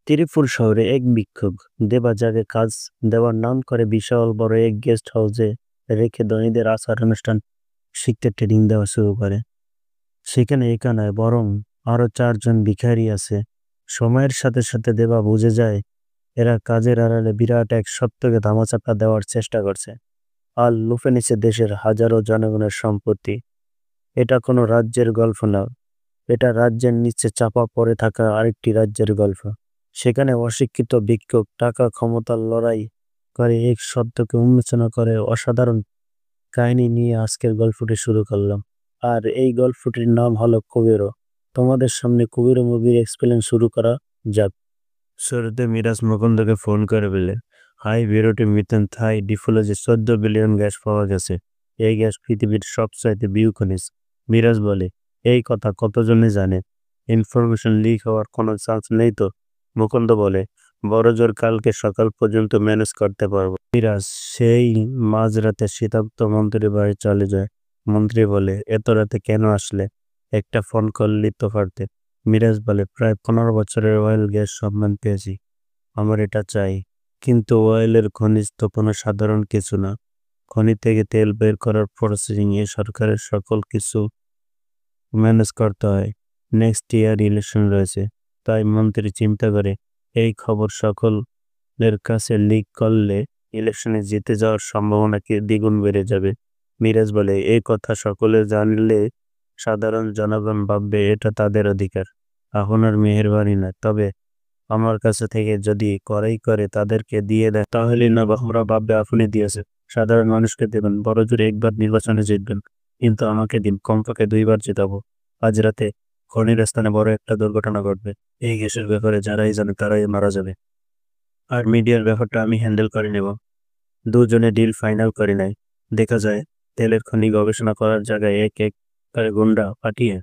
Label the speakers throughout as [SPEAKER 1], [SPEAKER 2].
[SPEAKER 1] ত্রিপুর শহরে এক বিক্ষোভ দেবা যাকে কাজ দেওয়ার নাম করে বিশাল বড় এক গেস্ট হাউসে রেখে ধনীদের আচার অনুষ্ঠান শিখতে ট্রেনিং দেওয়া শুরু করে। সেখানে একা নয়, বরং আরো 4 জন ভিখারি আছে। সময়ের সাথে সাথে দেবা বুঝে যায় এরা কাজের আড়ালে বিরাট এক সত্যকে ধামাচাপা দেওয়ার চেষ্টা করছে আর লুফে নিচ্ছে দেশের হাজারো জনগণের সম্পত্তি। এটা কোনো রাজ্যের গল্প না, এটা রাজ্যের নিচে চাপা পড়ে থাকা আরেকটি রাজ্যের গল্প। সেখানে অশিক্ষিত ভিক্ষুক টাকা ক্ষমতার লড়াই করে এক সত্যকে উন্মোচনা করে অসাধারণ কাহিনী নিয়ে আজকের গল্পটি শুরু করলাম। আর এই গল্পটির নাম হলো কুবেরো। তোমাদের সামনে কুবেরো মুভির এক্সপ্লেন শুরু করা যাক। শুরুতে মিরাজ মুকুন্দকে ফোন করে বলে, হাই বেরোটে মিথেন থাই ডিফুলজে 14 বিলিয়ন গ্যাস পাওয়া গেছে। এই গ্যাস পৃথিবীর সবচাইতে বিউ খনিজ। মিরাজ বলে, এই কথা কতজনে জানে? ইনফরমেশন লিক হওয়ার কোনো চান্স নেই তো? মুকুন্দ বলে, বড় জোর কালকে সকাল পর্যন্ত ম্যানেজ করতে পারবো। মিরাজ সেই মাঝরাতে শীতাপ্ত মন্ত্রীর বাড়ি চলে যায়। মন্ত্রী বলে, এত রাতে কেন আসলে? একটা ফোন করলি তো পারতে। মিরাজ বলে, প্রায় 15 বছরের অয়েল গ্যাস সম্মান পেয়েছি, আমার এটা চাই। কিন্তু অয়েলের খনিজ তো কোনো সাধারণ কিছু না। খনি থেকে তেল বের করার প্রসেসিং এ সরকারের সকল কিছু ম্যানেজ করতে হয়। নেক্সট ইয়ার ইলেকশন রয়েছে, তাই মন্ত্রী চিন্তা করে এই খবর সকলের কাছে লিক করলে ইলেকশনে জিতে যাওয়ার সম্ভাবনা কি দ্বিগুণ বেড়ে যাবে। মিরাজ বলে, এই কথা সকলে জানলে সাধারণ জনগণ ভাববে এটা তাদের অধিকার, আপনার মেহেরবানি না। তবে আমার কাছে থেকে যদি করাই করে তাদেরকে দিয়ে দেয় তাহলে না ওরা ভাববে আপনি দিয়েছে। সাধারণ মানুষকে দেবেন, বড় জোরে একবার নির্বাচনে জিতবেন, কিন্তু আমাকে দিন, কমপক্ষে 2বার জেতাবো। আজ রাতে খনির স্থানে বড় একটা দুর্ঘটনা ঘটবে। এই গ্যাসের ব্যাপারে যারাই জানে তারাই মারা যাবে, আর মিডিয়ার ব্যাপারটা আমি হ্যান্ডেল করে নেব। দুজনে ডিল ফাইনাল করে নেয়। দেখা যায় তেলের খনি গবেষণা করার জায়গায় এক এক করে গুন্ডা পাঠিয়ে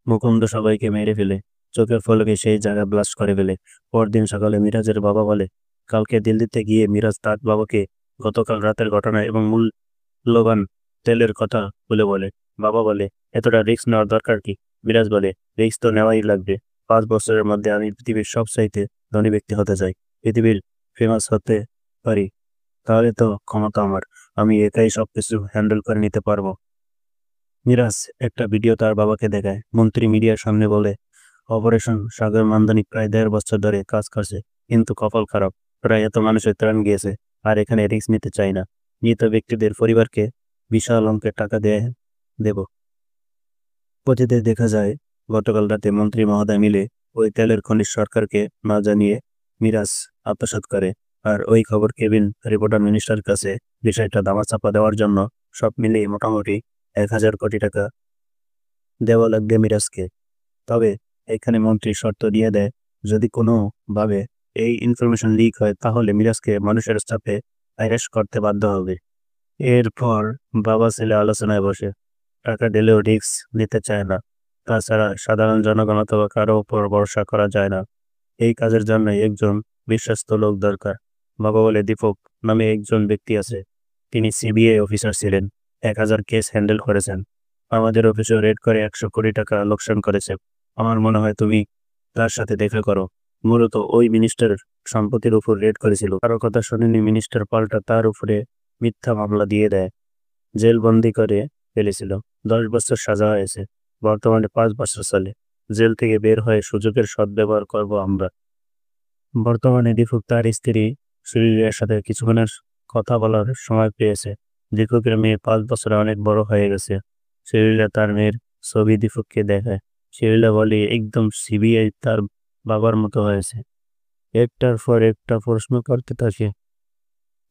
[SPEAKER 1] মুকুন্দ সবাইকে মেরে ফেলে। চোখের ফলকে সেই জায়গা ব্লাস্ট করে ফেলে। পরদিন সকালে মিরাজের বাবা বলে, কালকে দিল্লিতে গিয়ে মিরাজ তার বাবাকে গতকাল রাতের ঘটনা এবং মূল্যবান তেলের কথা বলে। বাবা বলে, এতটা রিস্ক নেওয়ার দরকার কি? মিরাজ বলে, রিস্ক তো নেওয়াই লাগবে। 5 বছরের মধ্যে আমি পৃথিবীর সবচাইতে ধনী ব্যক্তি হতে চাই, পৃথিবীর ফেমাস হতে পারি। তাহলে তো ক্ষমতা আমার, আমি একাই সবকিছু হ্যান্ডেল করে নিতে পারবো। মিরাজ একটা ভিডিও তার বাবাকে দেখায়। মন্ত্রী মিডিয়ার সামনে বলে, অপারেশন সাগর মান্দানি প্রায় 1.5 বছর ধরে কাজ করছে, কিন্তু কপাল খারাপ, প্রায় এত মানুষের ত্রাণ গিয়েছে, আর এখানে রিস্ক নিতে চাই না। মৃত ব্যক্তিদের পরিবারকে বিশাল অঙ্কের টাকা দেব। পতিতে দেখা যায় গতকাল রাতে মন্ত্রী মহোদয় মিলে ওই তেলের খনিজ সরকারকে না জানিয়ে মিরাজ আত্মসাৎ করে। আর ওই খবর কেবিন রিপোর্টার মিনিস্টার কাছে বিষয়টা দামাচাপা দেওয়ার জন্য সব মিলিয়ে মোটামুটি 1000 কোটি টাকা দেওয়া লাগবে মিরাজকে। তবে এখানে মন্ত্রী শর্ত দিয়ে দেয়, যদি কোনো ভাবে এই ইনফরমেশন লিক হয় তাহলে মিরাজকে মানুষের চাপে অ্যারেস্ট করতে বাধ্য হবে। এরপর বাবা ছেলে আলোচনায় বসে। টাকা দিলেও রিস্ক নিতে চায় না, তাছাড়া সাধারণ জনগণ অথবা কারো উপর ভরসা করা যায় না। এই কাজের জন্য একজন বিশ্বস্ত লোক দরকার। বাবা বলে, দীপক নামে একজন ব্যক্তি আছে, তিনি সিবিআই অফিসার ছিলেন, 1000 কেস হ্যান্ডেল করেছেন, আমাদের অফিসে রেড করে 100 কোটি টাকা লোকসান করেছে। আমার মনে হয় তুমি তার সাথে দেখা করো। মূলত ওই মিনিস্টার সম্পত্তির উপর রেড করেছিল, কারো কথা শুনেনি মিনিস্টার, পাল্টা তার উপরে মিথ্যা মামলা দিয়ে দেয়, জেলবন্দি করে ফেলেছিল। 10 বছর সাজা হয়েছে, বর্তমানে 5 বছর চলে। জেল থেকে বের হয়ে সুযোগের সদ্ব্যবহার করব আমরা। বর্তমানে দীপক তার স্ত্রী সুরিয়ার সাথে কিছুক্ষণের কথা বলার সময় পেয়েছে। দীপকের মেয়ে 5 বছরে অনেক বড় হয়ে গেছে। সুরিয়া তার মেয়ের ছবি দীপককে দেখায়। সুরিয়া বলে, একদম সিবিআই তার বাবার মতো হয়েছে। একটার পর একটা প্রশ্ন করতে থাকে,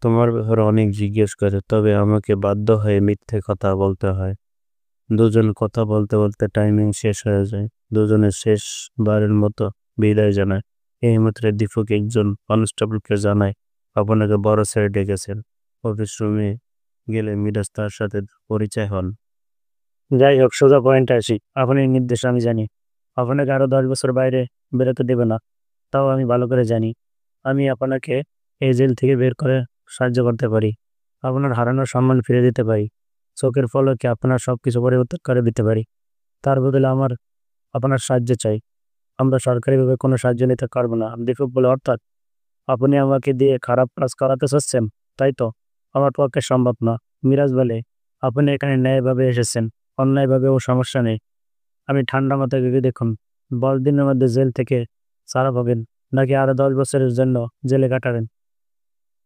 [SPEAKER 1] তোমার ব্যাপারে অনেক জিজ্ঞেস করে, তবে আমাকে বাধ্য হয়ে মিথ্যে কথা বলতে হয়। দুজন কথা বলতে বলতে টাইমিং শেষ হয়ে যায়। দুজনের শেষবারের মতো বিদায় জানায়। এই মাত্র দীপক একজন কনস্টেবলকে জানায়, আপনাকে বড় স্যার ডেকেছেন। অফিস রুমে গেলে মিরাজ তার সাথে পরিচয় হন। যাই হোক, সোজা পয়েন্টে আসি। আপনার নির্দেশ আমি জানি, আপনাকে আরো 10 বছর বাইরে বেরোতে দেবে না, তাও আমি ভালো করে জানি। আমি আপনাকে এই জেল থেকে বের করে সাহায্য করতে পারি, আপনার হারানোর সম্মান ফিরে দিতে পারি, চোখের পলকে আপনার সবকিছু পরিবর্তন করে দিতে পারি। তার বদলে আপনার সাহায্য চাই। আমরা সরকারিভাবে কোনো সাহায্য নিতে পারবো না। দীপক বলে, অর্থাৎ আপনি আমাকে দিয়ে খারাপ কাজ করাতে চাচ্ছেন, তাই তো? আমার পক্ষে সম্ভব না। মিরাজ বলে, আপনি এখানে ন্যায়ভাবে এসেছেন, অন্যায়ভাবেও সমস্যা নেই। আমি ঠান্ডা মাথায় ভেবে দেখুন, 10 দিনের মধ্যে জেল থেকে ছাড়া পাবেন, নাকি আরো 10 বছরের জন্য জেলে কাটাবেন,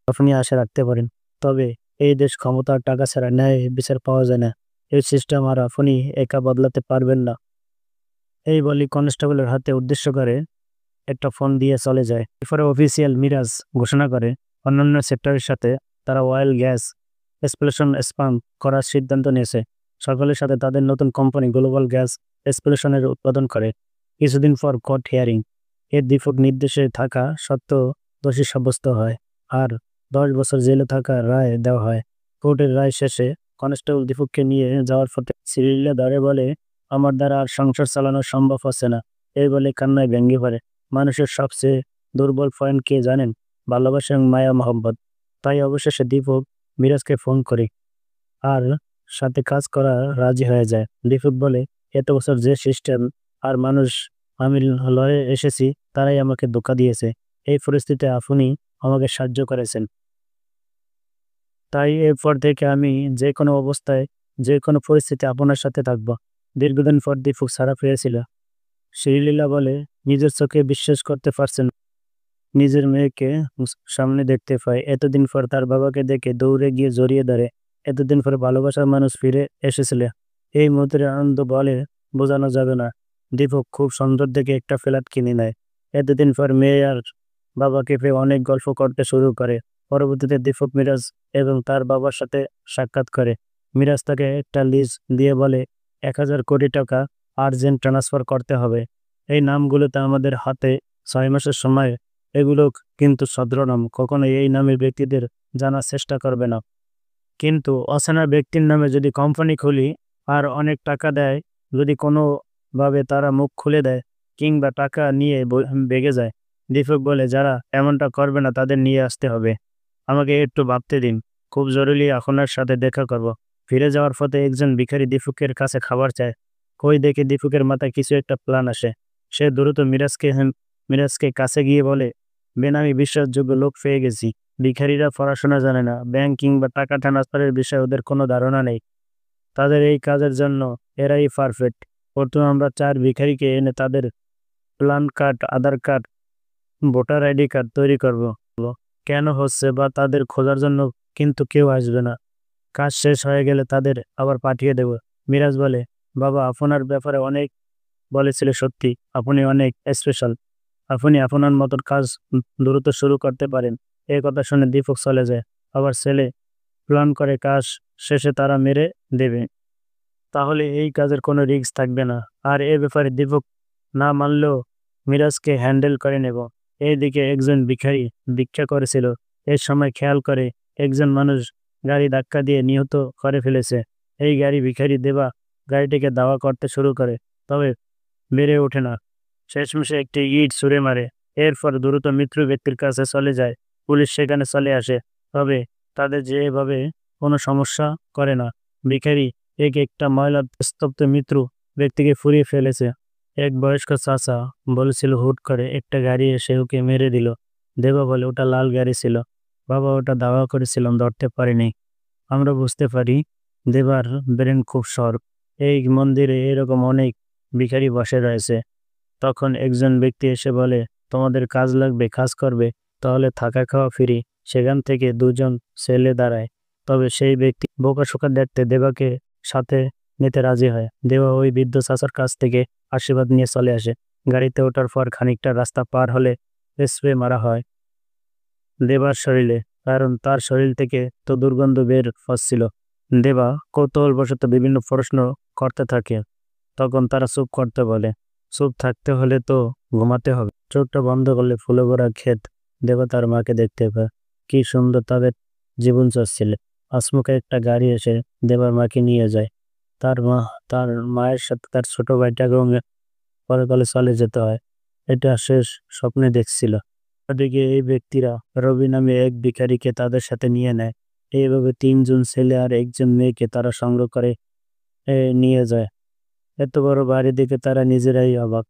[SPEAKER 1] আপনি আশা রাখতে পারেন। তবে এই দেশ ক্ষমতা আর টাকা ছাড়া ন্যায় বিচার পাওয়া যায় না। এই সিস্টেম আর আপনি একা বদলাতে পারবেন না। এই বলি কনস্টেবলের হাতে উদ্দেশ্য করে একটা ফোন দিয়ে চলে যায়। এরপরে অফিসিয়াল মিরাজ ঘোষণা করে অন্যান্য সেক্টরের সাথে তারা অয়েল গ্যাস এক্সপ্লোশন স্পাম করার সিদ্ধান্ত নিয়েছে। সকলের সাথে তাদের নতুন কোম্পানি গ্লোবাল গ্যাস এক্সপ্লোশনের উৎপাদন করে। কিছুদিন পর কোর্ট হিয়ারিং এর দীপক নির্দেশে থাকা সত্ত্বেও দোষী সাব্যস্ত হয় আর 10 বছর জেলে থাকার রায় দেওয়া হয়। কোর্টের রায় শেষে কনস্টেবল দীপককে নিয়ে যাওয়ার পথে সিরিল্লা ধরে বলে, আমার দ্বারা আর সংসার চালানো সম্ভব হচ্ছে না। এই বলে কান্নায় ভেঙে পড়ে। মানুষের সবচেয়ে দুর্বল পয়েন্ট কে জানেন? ভালোবাসা এবং মায়া মহব্বত। তাই অবশেষে দীপক মিরাজকে ফোন করে আর সাথে কাজ করা রাজি হয়ে যায়। দীপক বলে, এত বছর যে সিস্টেম আর মানুষ আমি লয়ে এসেছি তারাই আমাকে ধোঁকা দিয়েছে। এই পরিস্থিতিতে আপনি আমাকে সাহায্য করেছেন, তাই এরপর থেকে আমি যে কোনো অবস্থায় যে কোনো পরিস্থিতি আপনার সাথে থাকবো। দীর্ঘদিন পর দীপক ছাড়া পেয়েছিল। শ্রীলীলা বলে, নিজের চোখে বিশ্বাস করতে পারছেন না। নিজের মেয়েকে সামনে দেখতে পায়। এতদিন পর তার বাবাকে দেখে দৌড়ে গিয়ে জড়িয়ে ধরে। এতদিন পরে ভালোবাসার মানুষ ফিরে এসেছিল। এই মুহূর্তের আনন্দ বলে বোঝানো যাবে না। দীপক খুব সুন্দর দেখে একটা ফ্ল্যাট কিনে নেয়। এতদিন পর মেয়ে আর বাবাকে পেয়ে অনেক গল্প করতে শুরু করে। পরবর্তীতে দীপক মিরাজ এবং তার বাবার সাথে সাক্ষাৎ করে। মিরাজ তাকে একটা লিস্ট দিয়ে বলে, 1000 কোটি টাকা আর্জেন্ট ট্রান্সফার করতে হবে। এই নামগুলোতে আমাদের হাতে 6 মাসের সময়। এগুলো কিন্তু ছদ্মনাম, কখনোই এই নামের ব্যক্তিদের জানার চেষ্টা করবে না। কিন্তু অচেনা ব্যক্তির নামে যদি কোম্পানি খুলি আর অনেক টাকা দেয়, যদি কোনোভাবে তারা মুখ খুলে দেয় কিংবা টাকা নিয়ে বেগে যায়। দীপক বলে, যারা এমনটা করবে না তাদের নিয়ে আসতে হবে। আমাকে একটু ভাবতে দিন, খুব জরুরি আপনার সাথে দেখা করব। ফিরে যাওয়ার পথে একজন ভিখারি দীপকের কাছে খাবার চায়। কই দেখে দীপকের মাথায় কিছু একটা প্ল্যান আসে। সে দ্রুত মিরাজকে কাছে গিয়ে বলে, বেনামি বিশ্বাসযোগ্য লোক পেয়ে গেছি। ভিখারিরা পড়াশোনা জানে না, ব্যাংক কিংবা টাকা ট্রান্সফারের বিষয়ে ওদের কোনো ধারণা নেই। তাদের এই কাজের জন্য এরাই পারফেক্ট। প্রথমে আমরা 4 ভিখারিকে এনে তাদের প্ল্যান কার্ড, আধার কার্ড, ভোটার আইডি কার্ড তৈরি করব। কেন হচ্ছে বা তাদের খোঁজার জন্য, কিন্তু কেউ আসবে না। কাজ শেষ হয়ে গেলে তাদের আবার পাঠিয়ে দেব। মিরাজ বলে, বাবা আপনার ব্যাপারে অনেক বলেছিল, সত্যি আপনি অনেক স্পেশাল। আপনি আপনার মতন কাজ দ্রুত শুরু করতে পারেন। এই কথা শুনে দীপক চলে যায়। আবার ছেলে প্ল্যান করে কাজ শেষে তারা মেরে দেবে। তাহলে এই কাজের কোনো রিস্ক থাকবে না। আর এ ব্যাপারে দীপক না মানলেও মিরাজকে হ্যান্ডেল করে নেব। এইদিকে একজন ভিখারি ভিক্ষা করেছিল। এর সময় খেয়াল করে একজন মানুষ গাড়ি ধাক্কা দিয়ে নিহত করে ফেলেছে। এই গাড়ি ভিখারি দেবা গাড়িটিকে দাওয়া করতে শুরু করে, তবে বেড়ে ওঠে না। শেষমেশে একটি ইট ছুঁড়ে মারে। এরপর দ্রুত মৃত্যু ব্যক্তির কাছে চলে যায়। পুলিশ সেখানে চলে আসে, তবে তাদের যেভাবে কোনো সমস্যা করে না। ভিখারি একটা ময়লা স্তব্ধ মৃত্যু ব্যক্তিকে ফুরিয়ে ফেলেছে। এক বয়স্ক চাচা বলেছিল, হুট করে একটা গাড়ি এসে ওকে মেরে দিল। দেবা বলে, ওটা লাল গাড়ি ছিল বাবা, ওটা দাওয়া করেছিলাম, ধরতে পারিনি। আমরা বুঝতে পারি দেবার ব্রেন খুব শর্প। এই মন্দিরে এরকম অনেক ভিখারি বসে রয়েছে। তখন একজন ব্যক্তি এসে বলে, তোমাদের কাজ লাগবে, কাজ করবে, তাহলে থাকা খাওয়া ফ্রি। সেখান থেকে দুজন ছেলে দাঁড়ায়। তবে সেই ব্যক্তি বোকাশোকা দেখতে দেবাকে সাথে নিতে রাজি হয়। দেবা ওই বৃদ্ধ চাচার কাছ থেকে আশীর্বাদ নিয়ে চলে আসে। গাড়িতে ওঠার পর খানিকটা রাস্তা পার হলে স্প্রে মারা হয় দেবার শরীরে, কারণ তার শরীর থেকে তো দুর্গন্ধ বের হচ্ছিল। দেবা কৌতূহলবশত বিভিন্ন প্রশ্ন করতে থাকে। তখন তারা চুপ করতে বলে। চুপ থাকতে হলে তো ঘুমাতে হবে। চোখটা বন্ধ করলে ফুলে ভরা ক্ষেত। দেবা তার মাকে দেখতে পায়। কি সুন্দর তাদের জীবন চলছিল। আসমুখে একটা গাড়ি এসে দেবার মাকে নিয়ে যায়। তার মা তার মায়ের সাথে তার ছোট ভাইটাকে পরকালে চলে যেতে হয়। এটা শেষ স্বপ্নে দেখছিল। ওদিকে এই ব্যক্তিরা রবি নামে এক ভিখারিকে তাদের সাথে নিয়ে নেয়। এইভাবে 3 জন ছেলে আর একজন মেয়েকে তারা সংগ্রহ করে নিয়ে যায়। এত বড় বাড়ি দেখে তারা নিজেরাই অবাক।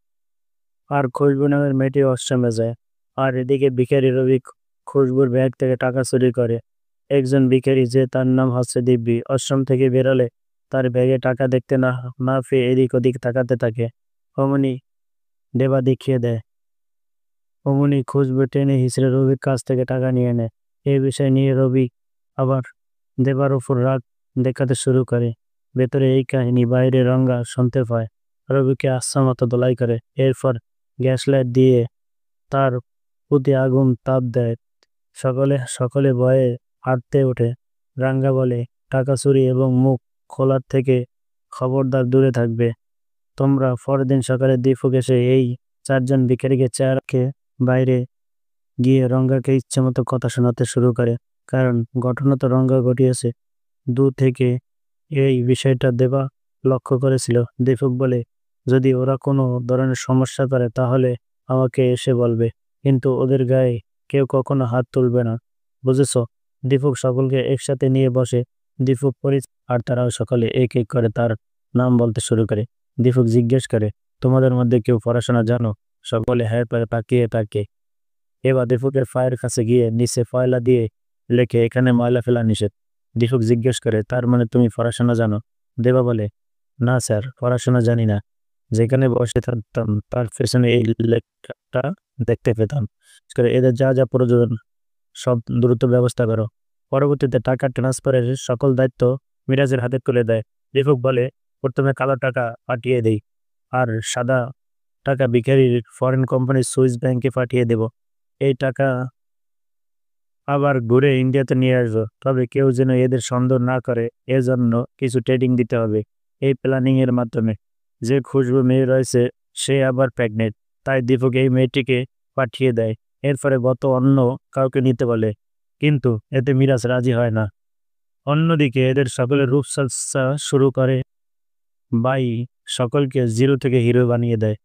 [SPEAKER 1] আর খুশবু নামের মেয়েটি আশ্রমে যায়। আর এদিকে ভিখারি রবি খুশবুর ব্যাগ থেকে টাকা চুরি করে। একজন ভিখারি যে তার নাম হচ্ছে দিব্যি আশ্রম থেকে বেরোলে তার ব্যাগে টাকা দেখতে না না পেয়ে এদিক ওদিক তাকাতে থাকে। অমনি দেবা দেখিয়ে দেয়। অমনি খুশবু টেনে হিঁচড়ে রবির কাছ থেকে টাকা নিয়ে নেয়। এই বিষয় নিয়ে রবি আবার দেবার উপর রাগ দেখাতে শুরু করে। ভেতরে এই কাহিনী বাইরে রঙ্গা শুনতে পায়। রবিকে আচ্ছামতো ধোলাই করে। এরপর গ্যাস লাইট দিয়ে তার প্রতি আগুন তাপ দেয়। সকলে সকলে ভয়ে হাঁটতে ওঠে। রাঙ্গা বলে, টাকা চুরি এবং মুখ খোলার থেকে খবরদার দূরে থাকবে তোমরা। পরের দিন সকালে দীপক এসে এই চারজন ভিখারিকে চেয়ারকে বাইরে গিয়ে রঙ্গাকে ইচ্ছেমতো কথা শোনাতে শুরু করে। কারণ ঘটনা তো রঙ্গা ঘটিয়েছে। দূর থেকে এই বিষয়টা দেবা লক্ষ্য করেছিল। দীপক বলে, যদি ওরা কোনো ধরনের সমস্যা করে তাহলে আমাকে এসে বলবে, কিন্তু ওদের গায়ে কেউ কখনো হাত তুলবে না, বুঝেছ? দীপক সকলকে একসাথে নিয়ে বসে। দীপক আর তারাও সকলে এক এক করে তার নাম বলতে শুরু করে। দীপক জিজ্ঞেস করে, তোমাদের মধ্যে কেউ পড়াশোনা জানো? সকলে হ্যাঁ পারে তাকিয়ে থাকে। এবার দীপকের পায়ের কাছে গিয়ে নিচে পয়লা দিয়ে লেখে, এখানে ময়লা ফেলা নিষেধ। দীপক জিজ্ঞেস করে, তার মানে তুমি পড়াশোনা জানো? দেবা বলে, না স্যার, পড়াশোনা জানি না। যেখানে বসে থাকতাম তার পেছনে এই লেখাটা দেখতে পেতাম। এদের যা যা প্রয়োজন সব দ্রুত ব্যবস্থা করো। পরবর্তীতে টাকা ট্রান্সফারের সকল দায়িত্ব মিরাজের হাতে তুলে দেয়। দীপক বলে, প্রথমে কালো টাকা পাঠিয়ে দেই, আর সাদা টাকা ভিখারির ফরেন কোম্পানির সুইস ব্যাংকে পাঠিয়ে দেব। এই টাকা আবার ঘুরে ইন্ডিয়াতে নিয়ে আসবো, তবে কেউ যেন এদের সন্দেহ না করে এজন্য কিছু ট্রেডিং দিতে হবে। এই প্ল্যানিং এর মাধ্যমে যে খুশবু মেয়ে রয়েছে সে আবার প্রেগনেন্ট, তাই দীপক এই মেয়েটিকে পাঠিয়ে দেয়। এরপরে গত অন্য কাউকে নিতে বলে, কিন্তু এতে মিরাজ রাজি হয় না। অন্যদিকে এদের সকলের রূপচর্চা শুরু করে। বাই সকলকে জিরো থেকে হিরো বানিয়ে দেয়।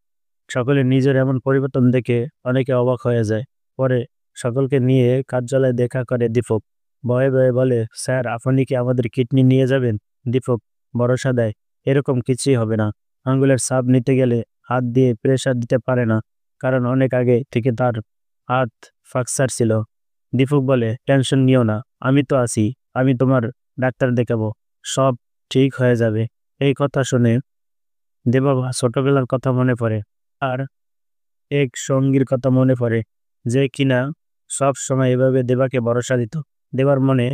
[SPEAKER 1] সকলে নিজের এমন পরিবর্তন দেখে অনেকে অবাক হয়ে যায়। পরে সকলকে নিয়ে কার্যালয়ে দেখা করে দীপক। ভয়ে ভয়ে বলে, স্যার, আপনি কি আমাদের কিডনি নিয়ে যাবেন? দীপক ভরসা দেয়, এরকম কিছুই হবে না। আঙ্গুলের ছাপ নিতে গেলে হাত দিয়ে প্রেসার দিতে পারে না, কারণ অনেক আগে থেকে তার হাত ফ্র্যাকচার ছিল। দীপক বলে, টেনশন নিও না, আমি তো আছি, আমি তোমার ডাক্তার দেখাবো, সব ঠিক হয়ে যাবে। এই কথা শুনে দেবা ছোটবেলার কথা মনে পড়ে। আর এক সঙ্গীর কথা মনে পড়ে যে কিনা সব সময় এভাবে দেবাকে ভরসা দিত। দেবার মনে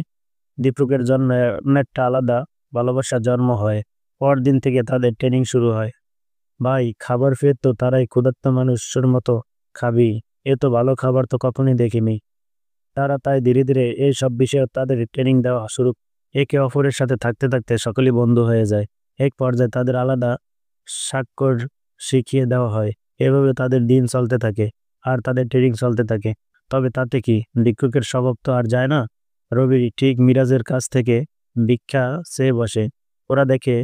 [SPEAKER 1] দীপকের জন্য অনেকটা আলাদা ভালোবাসা জন্ম হয়। পরদিন থেকে তাদের ট্রেনিং শুরু হয়। ভাই, খাবার ফের তো তারাই ক্ষুধার্ত মানুষের মতো খাবি, এ তো ভালো খাবার তো কখনই দেখিনি। তারা তাই ধীরে ধীরে এই সব বিষয়ে তাদের ট্রেনিং দেওয়া শুরু। একে অপরের সাথে থাকতে থাকতে সকলেই বন্ধু হয়ে যায়। এক পর্যায়ে তাদের আলাদা স্বাক্ষর শিখিয়ে দেওয়া হয়। এভাবে তাদের দিন চলতে থাকে আর তাদের ট্রেনিং চলতে থাকে। তবে তাতে কি, ভিক্ষুকের স্বভাব তো আর যায় না। রবি ঠিক মিরাজের কাছ থেকে ভিক্ষা চেয়ে বসে। ওরা দেখে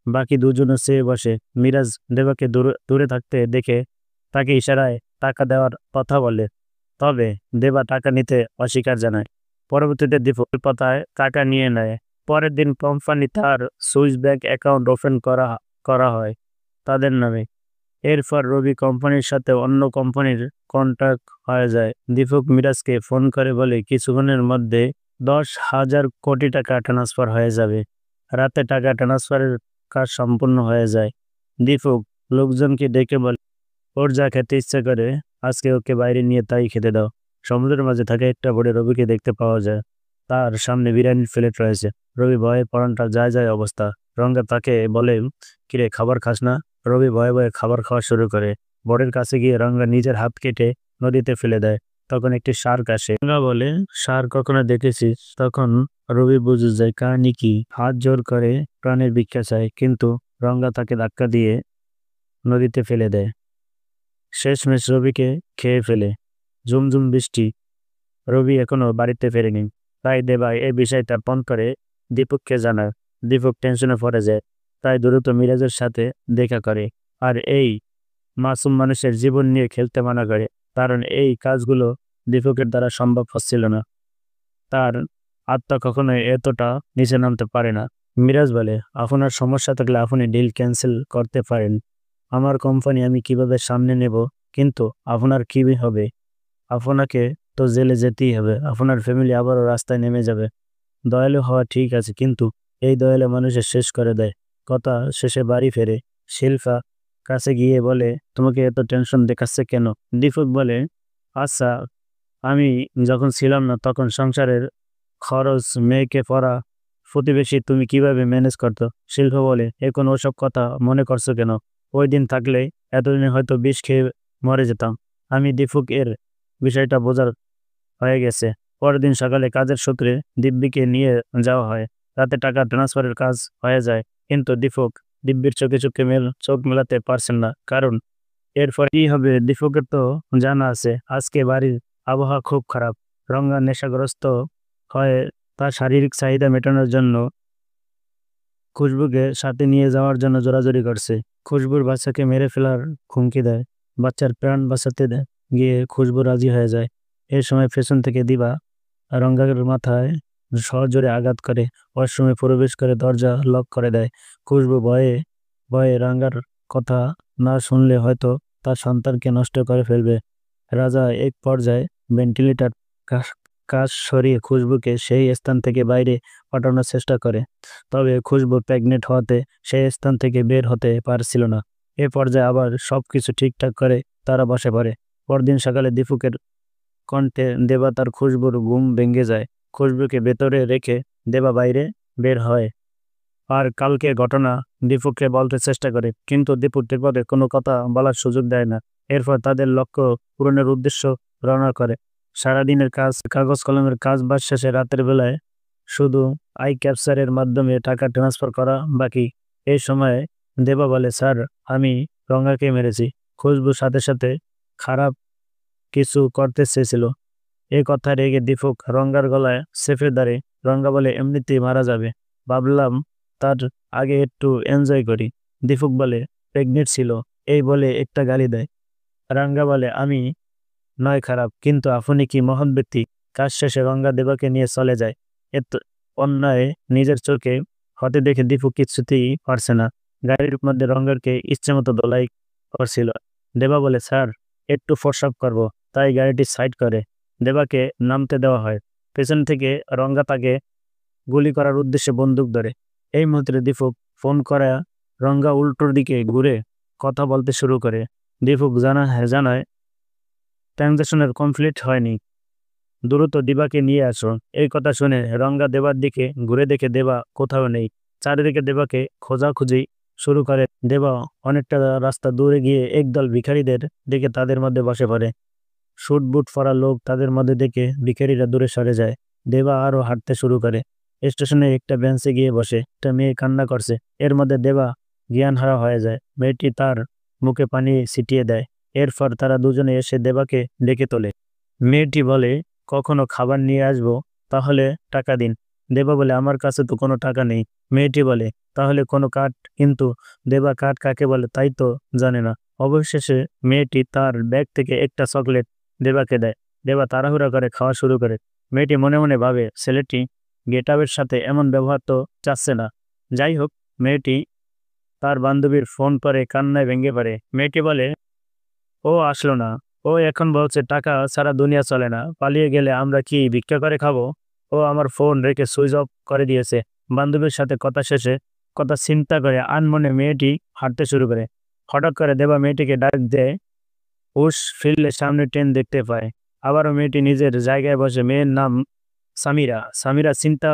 [SPEAKER 1] বাকি দুজনও চেয়ে বসে। মিরাজ দেবাকে দূরে দূরে থাকতে দেখে তাকে ইশারায় টাকা দেওয়ার কথা বলে, তবে দেবা টাকা নিতে অস্বীকার জানায়। পরবর্তীতে দীপক পাতায় টাকা নিয়ে নেয়। পরের দিন কোম্পানি তার সুইস ব্যাংক অ্যাকাউন্ট ওপেন করা করা হয় তাদের নামে। এরপর রবি কোম্পানির সাথে অন্য কোম্পানির কন্ট্যাক্ট হয়ে যায়। দীপক মিরাজকে ফোন করে বলে, কিছুক্ষণের মধ্যে 10,000 কোটি টাকা ট্রান্সফার হয়ে যাবে। রাতে টাকা ট্রান্সফারের কাজ সম্পূর্ণ হয়ে যায়। দীপক লোকজনকে ডেকে বলে, ওর যা খেতে ইচ্ছে করে আজকে ওকে বাইরে নিয়ে তাই খেতে দাও। সমুদ্রের মাঝে থাকা একটা বোটে রবিকে দেখতে পাওয়া যায়। তার সামনে বিরিয়ানির প্লেট রয়েছে। রবি ভয়ে পরানটা যায় যায় অবস্থা। রঙ্গা তাকে বলে, কিরে, খাবার খাস না? রবি ভয়ে ভয়ে খাবার খাওয়া শুরু করে। বোটের কাছে গিয়ে রঙ্গা নিজের হাত কেটে নদীতে ফেলে দেয়। তখন একটি শার্ক আসে। রঙ্গা বলে, শার্ক কখনো দেখেছিস? তখন রবি বুঝে যায় কাহিনী কি। হাত জোর করে প্রাণের ভিক্ষা চায়, কিন্তু রঙ্গা তাকে ধাক্কা দিয়ে নদীতে ফেলে দেয়। শেষমেশ রবিকে খেয়ে ফেলে। ঝুমঝুম বৃষ্টি। রবি এখনো বাড়িতে ফেরেনি, তাই দেবা এই বিষয়টা ফোন করে দীপককে জানায়। দীপক টেনশনে পড়ে যায়, তাই দ্রুত মিরাজের সাথে দেখা করে আর এই মাসুম মানুষের জীবন নিয়ে খেলতে মানা করে, কারণ এই কাজগুলো দীপকের দ্বারা সম্ভব হচ্ছিল না। তার আত্মা কখনোই এতটা নিচে নামতে পারে না। মিরাজ বলে, আপনার সমস্যা থাকলে আপনি ডিল ক্যান্সেল করতে পারেন। আমার কোম্পানি আমি কিভাবে সামনে নেব কিন্তু আপনার কি হবে? আপনাকে তো জেলে যেতেই হবে। আপনার ফ্যামিলি আবারও রাস্তায় নেমে যাবে। দয়ালু হওয়া ঠিক আছে, কিন্তু এই দয়ালু মানুষের শেষ করে দেয়। কথা শেষে বাড়ি ফেরে। শিল্পা কাছে গিয়ে বলে, তোমাকে এত টেনশন দেখাচ্ছে কেন? দীপক বলে, আচ্ছা, আমি যখন ছিলাম না তখন সংসারের খরচ, মেয়েকে পড়া, প্রতিবেশী তুমি কিভাবে ম্যানেজ করতো? শিল্পা বলে, এখন ওসব কথা মনে করছো কেন? ওই দিন থাকলে এতদিনে হয়তো বিষ খেয়ে মরে যেতাম। আমি দীপক এর বিষয়টা বোঝার হয়ে গেছে। পরের দিন সকালে কাজের সূত্রে দিব্যিকে নিয়ে যাওয়া হয়। রাতে টাকা ট্রান্সফারের কাজ হয়ে যায়, কিন্তু দীপক দিব্যির চোখে চোখ মেলাতে পারছেন না। কারণ এরপর কি হবে দীপকের তো জানা আছে। আজকে বাড়ির আবহাওয়া খুব খারাপ। রঙা নেশাগ্রস্ত হয়ে তার শারীরিক চাহিদা মেটানোর জন্য খুশবুকে সাথে নিয়ে যাওয়ার জন্য জোরাজুরি করছে। খুশবুর বাচ্চাকে মেরে ফেলার হুমকি দেয়। বাচ্চার প্রাণ বাঁচাতে গিয়ে খুশবু রাজি হয়ে যায়। এ সময় পেছন থেকে দিবা রঙ্গার মাথায় সজোরে আঘাত করে। ওয়াশরুমে প্রবেশ করে দরজা লক করে দেয়। খুশবু ভয়ে ভয়ে রাঙ্গার কথা না শুনলে হয়তো তার সন্তানকে নষ্ট করে ফেলবে। রাজা এক পর্যায়ে ভেন্টিলেটর কাজ সরিয়ে খুশবুকে সেই স্থান থেকে বাইরে পাঠানোর চেষ্টা করে। তবে খুশবু প্রেগনেন্ট হওয়াতে সেই স্থান থেকে বের হতে পারছিল না। এ পর্যায়ে আবার সবকিছু ঠিকঠাক করে তারা বসে পড়ে। পরদিন সকালে দীপুকের কণ্ঠে দেবা তার খুশবুর ঘুম ভেঙে যায়। খুশবুকে ভেতরে রেখে দেবা বাইরে বের হয়। আর কালকের ঘটনা দীপুকে বলতে চেষ্টা করে, কিন্তু দীপু ঠিকভাবে কোনো কথা বলার সুযোগ দেয় না। এরপর তাদের লক্ষ্য পূরণের উদ্দেশ্য রওনা করে। সারাদিনের কাগজ কলমের কাজ বাদ শেষে রাতের বেলায় শুধু আই ক্যাপচারের মাধ্যমে টাকা ট্রান্সফার করা বাকি। এই সময় দেবা বলে, স্যার, আমি রঙাকে মেরেছি। খুশবুর সাথে সাথে খারাপ কিছু করতে চেয়েছিল। এই কথা রেগে দীপক রঙ্গার গলায় চেপে ধরে। রঙ্গা বলে, এমনিতেই মারা যাবে, ভাবলাম তার আগে একটু এনজয় করি। দীপক বলে, প্রেগনেন্ট ছিল, এই বলে একটা গালি দেয়। রঙ্গা বলে, আমি নয় খারাপ, কিন্তু আপনি কি মহান ব্যক্তি? কাজ শেষে রঙ্গা দেবাকে নিয়ে চলে যায়। এত অন্যায় নিজের চোখে হতে দেখে দীপক কিছুতেই পারছে না। গাড়ির মধ্যে রঙ্গারকে ইচ্ছেমতো দোলাই করছিল। দেবা বলে, স্যার, একটু ফরসাপ করব, তাই গাড়িটি সাইড করে দেবাকে নামতে দেওয়া হয়। পেছন থেকে রঙ্গা তাকে গুলি করার উদ্দেশ্যে বন্দুক ধরে। এই মুহূর্তে দীপক ফোন করা রঙ্গা উল্টোর দিকে ঘুরে কথা বলতে শুরু করে। দীপক জানায় ট্রানজাকশনের কমপ্লিট হয়নি, দ্রুত দেবাকে নিয়ে আসো। এই কথা শুনে রঙ্গা দেবার দিকে ঘুরে দেখে দেবা কোথাও নেই। চারিদিকে দেবাকে খোঁজাখুঁজি শুরু করে। দেবা অনেকটা রাস্তা দূরে গিয়ে একদল ভিখারিদের দিকে তাদের মধ্যে বসে পড়ে। শুট বুট পরা লোক তাদের মধ্যে দেখে ভিখারিরা দূরে সরে যায়। দেবা আরও হাঁটতে শুরু করে। স্টেশনে একটা বেঞ্চে গিয়ে বসে। একটা মেয়ে কান্না করছে। এর মধ্যে দেবা জ্ঞানহারা হয়ে যায়। মেয়েটি তার মুখে পানি ছিটিয়ে দেয়। এরপর তারা দুজনে এসে দেবাকে ডেকে তোলে। মেয়েটি বলে, কখনো খাবার নিয়ে আসবো, তাহলে টাকা দিন। দেবা বলে, আমার কাছে তো কোনো টাকা নেই। মেয়েটি বলে, তাহলে কোনো কার্ড? কিন্তু দেবা কার্ড কাকে বলে তাই তো জানে না। অবশেষে মেয়েটি তার ব্যাগ থেকে একটা চকলেট দেবাকে দেয়। দেবা তাড়াহুড়া করে খাওয়া শুরু করে। মেয়েটি মনে মনে ভাবে, ছেলেটি গেটআপের সাথে এমন ব্যবহার তো চাচ্ছে না। যাই হোক, মেয়েটি তার বান্ধবীর ফোন করে কান্নায় ভেঙে পড়ে। মেয়েটি বলে, ও আসলো না, ও এখন বলছে টাকা ছাড়া দুনিয়া চলে না, পালিয়ে গেলে আমরা কি ভিক্ষা করে খাবো? ও আমার ফোন রেখে সুইচ অফ করে দিয়েছে। বান্ধবীর সাথে কথা শেষে কথা চিন্তা করে আনমনে মেয়েটি হাঁটতে শুরু করে। হঠাৎ করে দেবা মেয়েটিকে ডাক দেয়। হুশ ফিরলে সামনে ট্রেন দেখতে পায়। আবারও মেয়েটি নিজের জায়গায় বসে। মেয়ের নাম সামিরা। সামিরা চিন্তা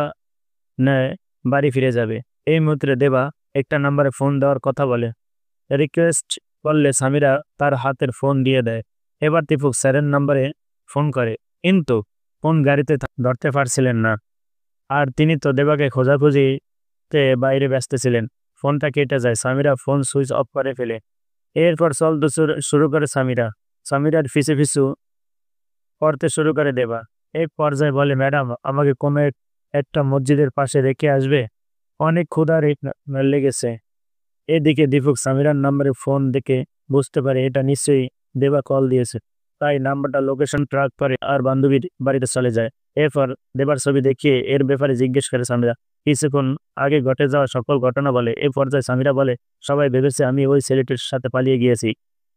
[SPEAKER 1] নেয় বাড়ি ফিরে যাবে। এই মুহূর্তে দেবা একটা নাম্বারে ফোন দেওয়ার কথা বলে। রিকোয়েস্ট করলে সামিরা তার হাতের ফোন দিয়ে দেয়। এবার দীপক স্যারের নাম্বারে ফোন করে, কিন্তু ফোন গাড়িতে ধরতে পারছিলেন না। আর তিনি তো দেবাকে খোঁজাখুঁজিতে বাইরে ব্যস্ত ছিলেন। ফোনটা কেটে যায়। সামিরা ফোন সুইচ অফ করে ফেলে। এরপর চলতে শুরু করে সামিরা। সামিরার পিছু পড়তে শুরু করে দেবা। এই পর্যায়ে বলে, ম্যাডাম, আমাকে কোনো একটা মসজিদের পাশে রেখে আসবে, অনেক ক্ষুধা লেগেছে। এদিকে দীপক সামিরার নাম্বারে ফোন দেখে বুঝতে পারে এটা নিশ্চয়ই দেবা কল দিয়েছে। তাই নাম্বারটা লোকেশন ট্র্যাক করে আর বান্ধবীর বাড়িতে চলে যায়। এরপর দেবার ছবি দেখিয়ে এর ব্যাপারে জিজ্ঞেস করে সামিরা। কিছুক্ষণ আগে ঘটে যাওয়া সকল ঘটনা বলে। এই পর্যায়ে সামিরা বলে, সবাই ভেবেছে আমি ওই ছেলেটির সাথে পালিয়ে গিয়েছি,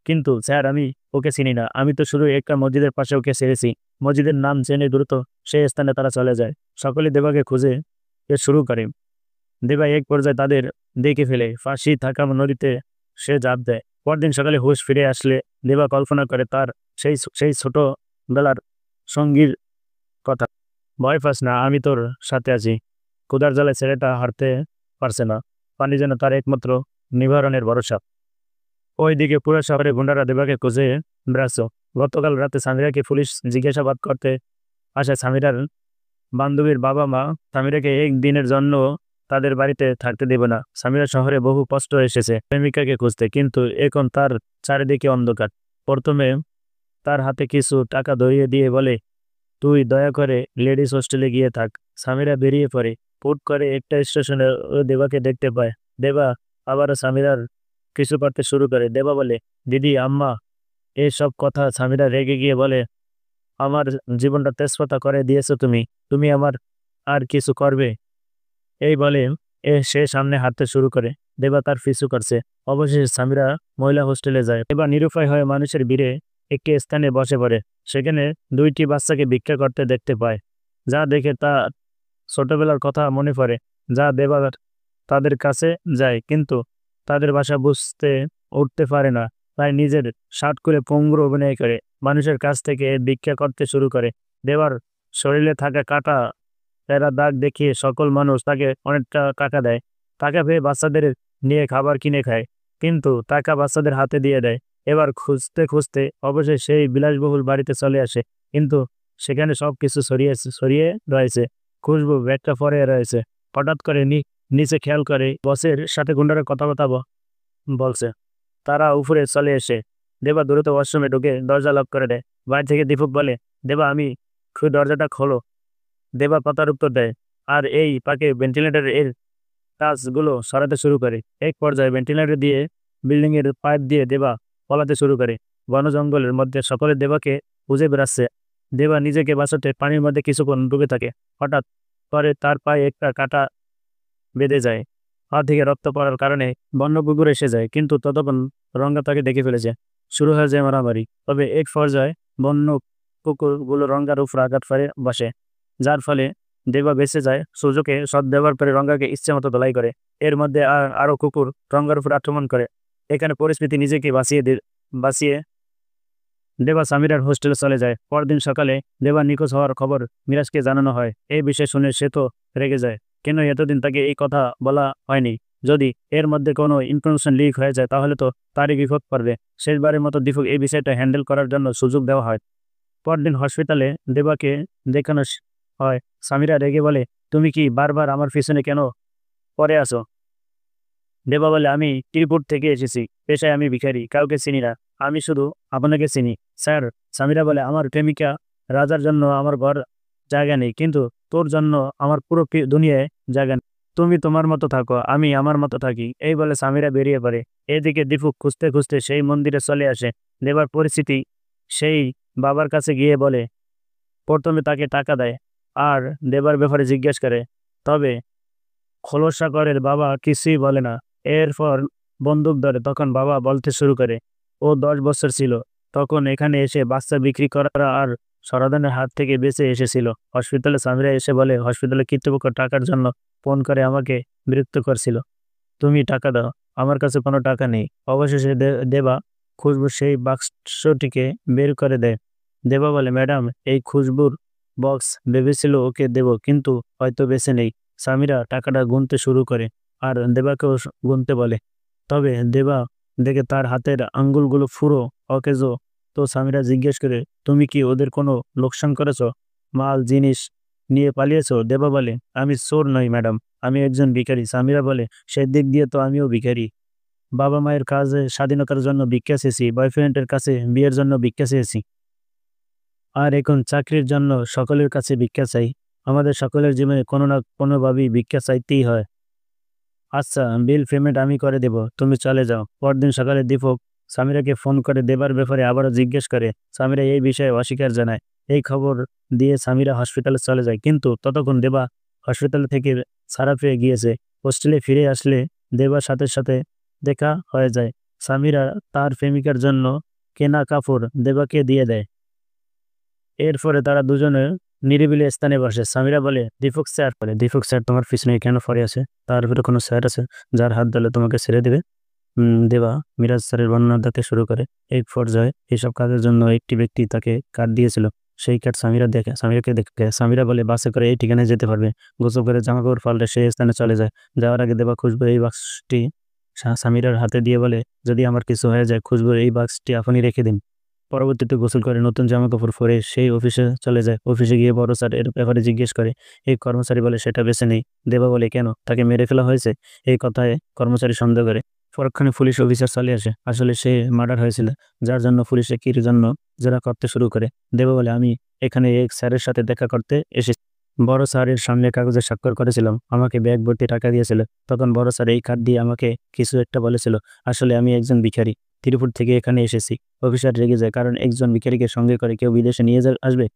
[SPEAKER 1] কিন্তু স্যার আমি ওকে চিনি না, আমি তো শুধু একটা মসজিদের পাশে ওকে ছেড়েছি। মসজিদের নাম জেনে দ্রুত সেই স্থানে তারা চলে যায়। সকলে দেবাকে খুঁজে শুরু করে। দেবা এক পর্যায়ে তাদের দেখে ফেলে ফাঁসি থাকা নদীতে সে ঝাঁপ দেয়। পরদিন সকালে হুঁশ ফিরে আসলে দেবা কল্পনা করে তার সেই সেই ছোটবেলার সঙ্গীর কথা। ভয় পাস না, আমি তোর সাথে আছি। ক্ষুধার জ্বালায় ছেলেটা হারতে পারছে না। পানি যেন তার একমাত্র নিবারণের ভরসা। ওইদিকে পুরো শহরে গুন্ডারা দেবাকে খুঁজে বেড়াচ্ছে। গতকাল রাতে সামিরাকে পুলিশ জিজ্ঞাসাবাদ করতে আসায় সামিরার বান্ধবীর বাবা মা সামিরাকে এক দিনের জন্য তাদের বাড়িতে থাকতে দেবে না। সামিরা শহরে বহু কষ্ট এসেছে প্রেমিকাকে খুঁজতে, কিন্তু এখন তার চারিদিকে অন্ধকার। প্রথমে তার হাতে কিছু টাকা ধরিয়ে দিয়ে বলে, তুই দয়া করে লেডিস হোস্টেলে গিয়ে থাক। সামিরা বেরিয়ে পড়ে। হুট করে একটা স্টেশনে ও দেবাকে দেখতে পায়। দেবা আবারও সামিরার কিছু করতে শুরু করে। দেবা বলে, দিদি, আম্মা। এইসব কথা সামিরা রেগে গিয়ে বলে, আমার জীবনটা তেজপাতা করে দিয়েছো তুমি, তুমি আমার আর কিছু করবে? এই বলে সে সামনে হাঁটতে শুরু করে। দেবা তার পিছু করছে। অবশেষে সামিরা মহিলা হোস্টেলে যায়। দেবা নিরুপায় হয়ে মানুষের ভিড়ে একটি স্থানে বসে পড়ে। সেখানে দুইটি বাচ্চাকে ভিক্ষা করতে দেখতে পায়। যা দেখে তা ছোটবেলার কথা মনে পড়ে। যা দেবা তাদের কাছে যায়, কিন্তু তাদের ভাষা বুঝতে উঠতে পারে না। তাই নিজের শার্ট করে পঙ্গু অভিনয় করে মানুষের কাছ থেকে ভিক্ষা করতে শুরু করে। দেবার শরীরে থাকা কাটা এরা দাগ দেখিয়ে সকল মানুষ তাকে অনেকটা টাকা দেয়। টাকা পেয়ে বাচ্চাদের নিয়ে খাবার কিনে খায়, কিন্তু টাকা বাচ্চাদের হাতে দিয়ে দেয়। এবার খুঁজতে খুঁজতে অবশ্যই সেই বিলাসবহুল বাড়িতে চলে আসে, কিন্তু সেখানে সবকিছু সরিয়ে রয়েছে। খুশবু ব্যাগটা পরে রয়েছে। হঠাৎ করে নিচে খেয়াল করে বসের সাথে গুন্ডারা কথা বলছে। তারা উপরে চলে এসে দেবা দ্রুত ওয়াশরুমে ঢুকে দরজা লক করে দেয়। বাইরে থেকে দীপক বলে, দেবা আমি দরজাটা খোলো। দেবা পাতার উত্তর দেয়, আর এই পাকে ভেন্টিলেটর এর কাজগুলো সরাতে শুরু করে। এক পর্যায়ে ভেন্টিলেটর দিয়ে বিল্ডিং এর পাইপ দিয়ে দেবা পলাতে শুরু করে। বন জঙ্গলের মধ্যে সকলে দেবাকে খুঁজে বেড়াচ্ছে। দেবা নিজেকে বাঁচাতে পানির মধ্যে কিছুক্ষণ ডুবে থাকে। হঠাৎ করে তার পায়ে একটা কাঁটা বেঁধে যায়। পা থেকে রক্ত পড়ার কারণে বন্য কুকুর এসে যায়, কিন্তু ততক্ষণ রঙ্গা তাকে দেখে ফেলেছে। শুরু হয়ে যায় মারামারি। তবে এক পর্যায়ে বন্য কুকুরগুলো রঙ্গার উপর আঘাত করে বসে, যার ফলে দেবা বেঁচে যায়। সুযোগে সদ্ব্যবহার করে রঙ্গাকে ইচ্ছে মতো ধোলাই করে। এর মধ্যে আরো কুকুর রঙ্গার উপর আক্রমণ করে। এখানে পরিস্থিতি নিজেকে বাঁচিয়ে দেবা সামিরার হোস্টেলে চলে যায়। পরদিন সকালে দেবা নিখোঁজ হওয়ার খবর মিরাজকে জানানো হয়। এই বিষয় শুনে সে তো রেগে যায়। কেন এতদিন তাকে এই কথা বলা হয়নি? যদি এর মধ্যে কোনো ইনফরমেশন লিক হয়ে যায় তাহলে তো তারই বিপদ পড়বে। শেষবারের মতো দীপক এই বিষয়টা হ্যান্ডেল করার জন্য সুযোগ দেওয়া হয়। পরদিন হসপিটালে দেবাকে দেখানো হয়। সামিরা রেগে বলে, তুমি কি বারবার আমার পিছনে কেন পরে আসো? দেবা বলে, আমি ত্রিপুর থেকে এসেছি, পেশায় আমি ভিখারি, কাউকে চিনি না, আমি শুধু আপনাকে চিনি স্যার। সামিরা বলে, আমার প্রেমিকা রাজার জন্য আমার ঘর জায়গা নেই, কিন্তু তোর জন্য আমার পুরো দুনিয়ায় জায়গা নেই। তুমি তোমার মতো থাকো, আমি আমার মতো থাকি। এই বলে সামিরা বেরিয়ে পড়ে। এদিকে দীপক খুঁজতে খুঁজতে সেই মন্দিরে চলে আসে। দেবার পরিস্থিতি সেই বাবার কাছে গিয়ে বলে, প্রথমে তাকে টাকা দেয় আর দেবার ব্যাপারে জিজ্ঞেস করে। তবে খোলসাগরের বাবা কিছুই বলে না। এরপর বন্দুক ধরে। তখন বাবা বলতে শুরু করে, ও 10 বছর ছিল তখন এখানে এসে বাচ্চা বিক্রি করা আর সরাদানের হাত থেকে বেঁচে এসেছিল। হসপিটালে সামিরা এসে বলে, হসপিটালে কর্তৃপক্ষ টাকার জন্য ফোন করে আমাকে বিরক্ত করছিল। তুমি টাকা দাও, আমার কাছে কোনো টাকা নেই। অবশেষে দেবা খুশবু সেই বাক্সটিকে বের করে দেয়। দেবা বলে, ম্যাডাম, এই খুশবুর বক্স ভেবেছিল ওকে দেব, কিন্তু হয়তো বেছে নেই। সামিরা টাকাটা গুনতে শুরু করে আর দেবাকেও গুনতে বলে। তবে দেবা দেখে তার হাতের আঙ্গুলগুলো পুরো অকেজো। তো সামিরা জিজ্ঞেস করে, তুমি কি ওদের কোনো লোকসান করেছ, মাল জিনিস নিয়ে পালিয়েছো? দেবা বলে, আমি চোর নই ম্যাডাম, আমি একজন ভিখারি। সামিরা বলে, সেই দিক দিয়ে তো আমিও ভিখারি। বাবা মায়ের কাজে স্বাধীনতার জন্য ভিক্ষা চেয়েছি, বয়ফ্রেন্ডের কাছে বিয়ের জন্য ভিক্ষা চেয়েছি, আর এখন চাকরির জন্য সকলের কাছে ভিক্ষা চাই। আমাদের সকলের জীবনে কোনো না কোনোভাবেই ভিক্ষা চাইতেই হয়। আচ্ছা, বিল পেমেন্ট আমি করে দেব, তুমি চলে যাও। পরদিন সকালে দীপক সামিরাকে ফোন করে দেবার ব্যাপারে আবারও জিজ্ঞেস করে। সামিরা এই বিষয়ে অস্বীকার জানায়। এই খবর দিয়ে সামিরা হসপিটালে চলে যায়, কিন্তু ততক্ষণ দেবা হসপিটাল থেকে ছাড়া পেয়ে গিয়েছে। হোস্টেলে ফিরে আসলে দেবার সাথে সাথে দেখা হয়ে যায়। সামিরা তার প্রেমিকার জন্য কেনা কাপড় দেবাকে দিয়ে দেয়। এরপরে তারা দুজনে নিরিবিলি স্থানে বসে। সামিরা বলে, দীপক স্যার তোমার পিছনে কেন পড়ে আছে? তার উপরে কোনো স্যার আছে যার হাত ধরলে তোমাকে ছেড়ে দেবে? দেবা মিরাজ স্যারের বর্ণনা দিতে শুরু করে। এক পর্যায়ে এসব কাজের জন্য একটি ব্যক্তি তাকে কার্ড দিয়েছিল। সেই কার্ড সামিরাকে দেখে সামিরা বলে, বাসে করে এই ঠিকানায় যেতে পারবে। গোসল করে জামাকাপড় পাল্টে সেই স্থানে চলে যায়। যাওয়ার আগে দেবা খুশবু এই বাক্সটি সামিরার হাতে দিয়ে বলে, যদি আমার কিছু হয়ে যায় খুশবুর এই বাক্সটি আপনি রেখে দিন। পরবর্তীতে গোসল করে নতুন জামাকাপড় পরে সেই অফিসে চলে যায়। অফিসে গিয়ে বড় স্যার এর ব্যাপারে জিজ্ঞেস করে। এই কর্মচারী বলে, সেটা বেছে নেই। দেবা বলে, কেন? তাকে মেরে ফেলা হয়েছে? এই কথায় কর্মচারী সন্দেহ করে। পরক্ষণে পুলিশ অফিসার চলে আসে। আসলে সে মার্ডার হয়েছিল, যার জন্য পুলিশে কির জন্য জেরা করতে শুরু করে। দেবা বলে, আমি এখানে এক স্যারের সাথে দেখা করতে এসেছি। বড় স্যারের সামনে কাগজে স্বাক্ষর করেছিলাম, আমাকে ব্যাগ ভর্তি টাকা দিয়েছিল। তখন বড় স্যার এই কার্ড দিয়ে আমাকে কিছু একটা বলেছিল। আসলে আমি একজন ভিখারি, ত্রিপুর থেকে এখানে এসেছি। অফিসার রেগে যায়, কারণ একজন ভিখারিকে সঙ্গে করে কেউ বিদেশে নিয়ে আসবে।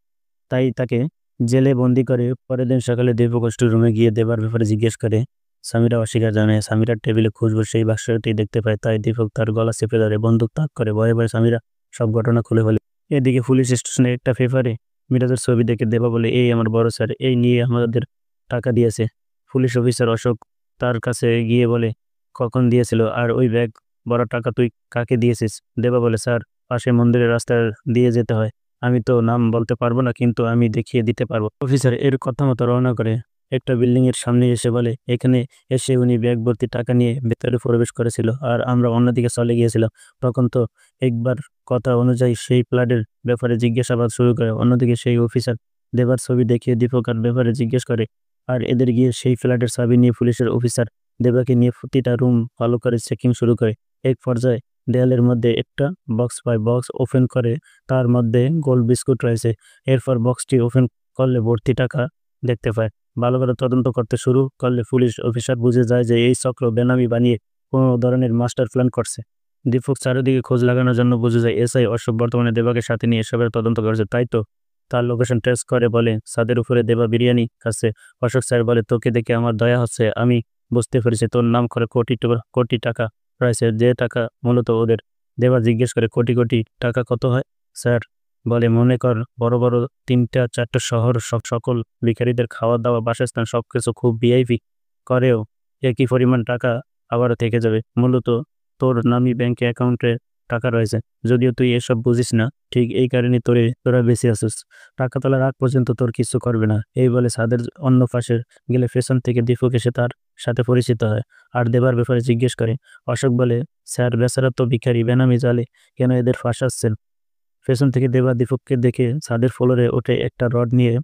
[SPEAKER 1] তাই তাকে জেলে বন্দি করে। পরের দিন সকালে দীপক রুমে গিয়ে দেবার ব্যাপারে জিজ্ঞেস করে। সামিরা অস্বীকার জানায়। সামিরার টেবিলে খুঁজবো সেই বাক্সটি দেখতে পায়। তাই দীপক তার গলা চেপে ধরে, বন্দুক তাক করে। ভয়ে ভয়ে সামিরা সব ঘটনা খুলে ফেলে। এদিকে পুলিশ স্টেশনে একটা পেপারে মিরাজের ছবি দেখে দেবা বলে, এই আমার বড় স্যার, এই নিয়ে আমাদের টাকা দিয়েছে। পুলিশ অফিসার অশোক তার কাছে গিয়ে বলে, কখন দিয়েছিল, আর ওই ব্যাগ বড় টাকা তুই কাকে দিয়েছিস? দেবা বলে, স্যার, পাশে মন্দিরের রাস্তা দিয়ে যেতে হয়। আমি তো নাম বলতে পারবো না, কিন্তু আমি দেখিয়ে দিতে পারবো। অফিসার এর কথা মতো রওনা করে একটা বিল্ডিং এর সামনে এসে বলে, এখানে এসে উনি ব্যাগ ভর্তি টাকা নিয়ে ভেতরে প্রবেশ করেছিল, আর আমরা অন্যদিকে চলে গিয়েছিলাম। তখন তো একবার কথা অনুযায়ী সেই প্ল্যাটের ব্যাপারে জিজ্ঞাসাবাদ শুরু করে। অন্যদিকে সেই অফিসার দেবার ছবি দেখিয়ে দীপকার ব্যাপারে জিজ্ঞেস করে। আর এদের গিয়ে সেই ফ্ল্যাটের চাবি নিয়ে পুলিশের অফিসার দেবাকে নিয়ে প্রতিটা রুম ভালো করে চেকিং শুরু করে। এক পর্যায়ে দেয়ালের মধ্যে একটা বক্স পায়। বক্স ওপেন করে, তার মধ্যে গোল বিস্কুট রয়েছে। এরপর বক্সটি ওপেন করলে ভর্তি টাকা দেখতে পায়। ভালো করে তদন্ত করতে শুরু করলে পুলিশ অফিসার বুঝে যায় যে এই চক্র বেনামি বানিয়ে কোনো ধরনের মাস্টার প্ল্যান করছে। দীপক চারিদিকে খোঁজ লাগানোর জন্য বুঝে যায় এসআই অশোক বর্তমানে দেবাকে সাথে নিয়ে এসবের তদন্ত করছে। তাই তো তার লোকেশন ট্রেস করে বলে, ছাদের উপরে দেবা বিরিয়ানি খাচ্ছে। অশোক স্যার বলে, তোকে দেখে আমার দয়া হচ্ছে। আমি বুঝতে পেরেছি তোর নাম করে কোটি কোটি টাকা রয়েছে, যে টাকা মূলত ওদের। দেবা জিজ্ঞেস করে, কোটি কোটি টাকা কত হয়? স্যার বলে, মনে কর বড় বড় 3-4টা শহর সকল ভিখারিদের খাওয়া দাওয়া বাসস্থান সবকিছু খুব ভিআইপি করেও একই পরিমাণ টাকা আবারও থেকে যাবে। মূলত তোর নামি ব্যাংকে অ্যাকাউন্টে টাকা রয়েছে, যদিও তুই এসব বুঝিস না। ঠিক এই কারণে তোরা বেঁচে আছিস। টাকা তোলার আগ পর্যন্ত তোর কিছু করবে না। এই বলে ছাদের অন্য পাশে গেলে পেছন থেকে দীপক এসে তার সাথে পরিচিত হয় আর দেবার ব্যাপারে জিজ্ঞেস করে। অশোক বলে, স্যার, বেচারা তো ভিখারি, বেনামি জালে কেন এদের ফাঁসাচ্ছেন? পেছন থেকে দেবা দীপককে দেখে ছাদের ফ্লোরে ওঠে। একটা রড নিয়ে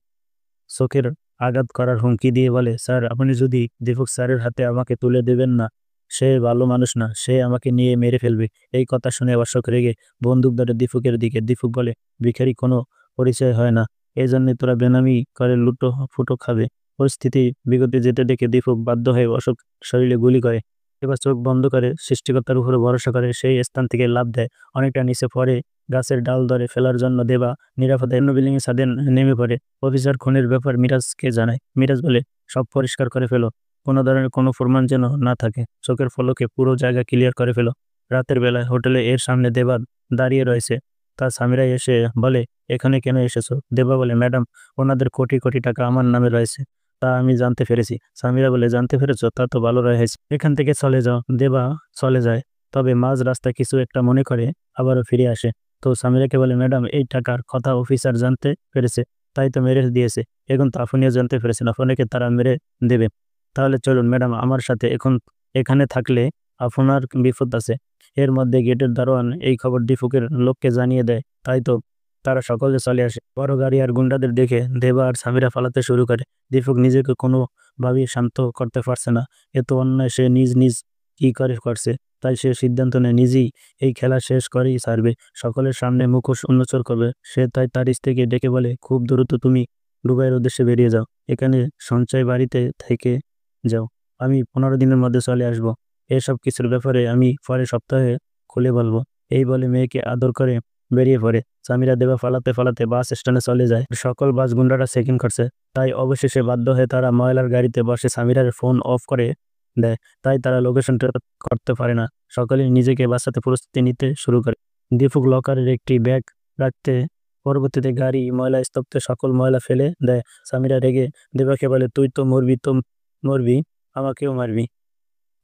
[SPEAKER 1] চোখের আঘাত করার হুমকি দিয়ে বলে, স্যার, আপনি যদি দীপক স্যারের হাতে আমাকে তুলে দেবেন না। সে ভালো মানুষ না, সে আমাকে নিয়ে মেরে ফেলবে। এই কথা শুনে অশোক রেগে বন্দুক ধরে দীপকের দিকে। দীপক বলে, ভিখারি কোনো পরিচয় হয় না, এই জন্য তোরা বেনামি করে লুটো ফুটো খাবে। পরিস্থিতি বিগতে যেতে দেখে দীপক বাধ্য হয়ে অশোক শরীরে গুলি করে। এবার চোখ বন্ধ করে সৃষ্টিকর্তার উপরে ভরসা করে সেই স্থান থেকে লাফ দেয়। অনেকটা নিচে পড়ে গাছের ডাল ধরে ফেলার জন্য দেবা নিরাপদে অন্য বিল্ডিং এর ছাদে নেমে পড়ে। অফিসার খুনের ব্যাপার মিরাজকে জানায়। মিরাজ বলে, সব পরিষ্কার করে ফেলো, কোনো ধরনের কোনো প্রমাণ যেন না থাকে। চোখের পলকে পুরো জায়গা ক্লিয়ার করে ফেলো। রাতের বেলায় হোটেলে এর সামনে দেবা দাঁড়িয়ে রয়েছে। তার স্বামীরা এসে বলে, এখানে কেন এসেছো? দেবা বলে, ম্যাডাম, ওনাদের কোটি কোটি টাকা আমার নামে রয়েছে, তা আমি জানতে পেরেছি। স্বামীরা বলে, জানতে পেরেছো? তা তো ভালো রয়েছে, এখান থেকে চলে যাও। দেবা চলে যায়, তবে মাঝ রাস্তায় কিছু একটা মনে করে আবারও ফিরে আসে। তো সামিরাকে বলে, ম্যাডাম, এই টাকার কথা অফিসার জানতে পেরেছে, তাই তো মেরে দিয়েছে। এখন তো আপনিও জানতে পেরেছেন, আপনাকে তারা মেরে দেবে। তাহলে চলুন ম্যাডাম আমার সাথে। এখন এখানে থাকলে আপনার বিপদ আছে। এর মধ্যে গেটের দারোয়ান এই খবর দীপকের লোককে জানিয়ে দেয়। তাই তো তারা সকলে চলে আসে। বড় গাড়ি আর গুন্ডাদের দেখে দেবা আর সামিরা পালাতে শুরু করে। দীপক নিজেকে কোনোভাবেই শান্ত করতে পারছে না। এত অন্যায় সে নিজ কি করে করছে। তাই সে সিদ্ধান্ত নেয় নিজেই এই খেলা শেষ করেই ছাড়বে, সকলের সামনে মুখোশ উন্মোচন করবে। সে তাই তার স্ত্রীকে ডেকে বলে, খুব দ্রুত তুমি দুবাইয়ের উদ্দেশ্যে বেরিয়ে যাও, এখানে সঞ্চয় বাড়িতে থেকে যাও। আমি 15 দিনের মধ্যে চলে আসব। এসব কিছুর ব্যাপারে আমি পরের সপ্তাহে খুলে বলবো। এই বলে মেয়েকে আদর করে বেরিয়ে পড়ে। সামিরা দেবা ফালাতে ফালাতে বাস স্ট্যান্ডে চলে যায়। সকল বাস গুন্ডারা চেকিং করছে, তাই অবশেষে বাধ্য হয়ে তারা ময়লার গাড়িতে বসে। সামিরার ফোন অফ করে দেয়, তাই তারা লোকেশন ট্র্যাক করতে পারে না। সকলেই নিজেকে বাঁচাতে প্রস্তুতি নিতে শুরু করে। দীপক লকারের একটি ব্যাগ রাখতে পরবর্তীতে গাড়ি ময়লা স্তব্ধে সকল ময়লা ফেলে দেয়। সামিরা রেগে দেবাকে বলে, তুই তো মরবি, আমাকেও মারবি।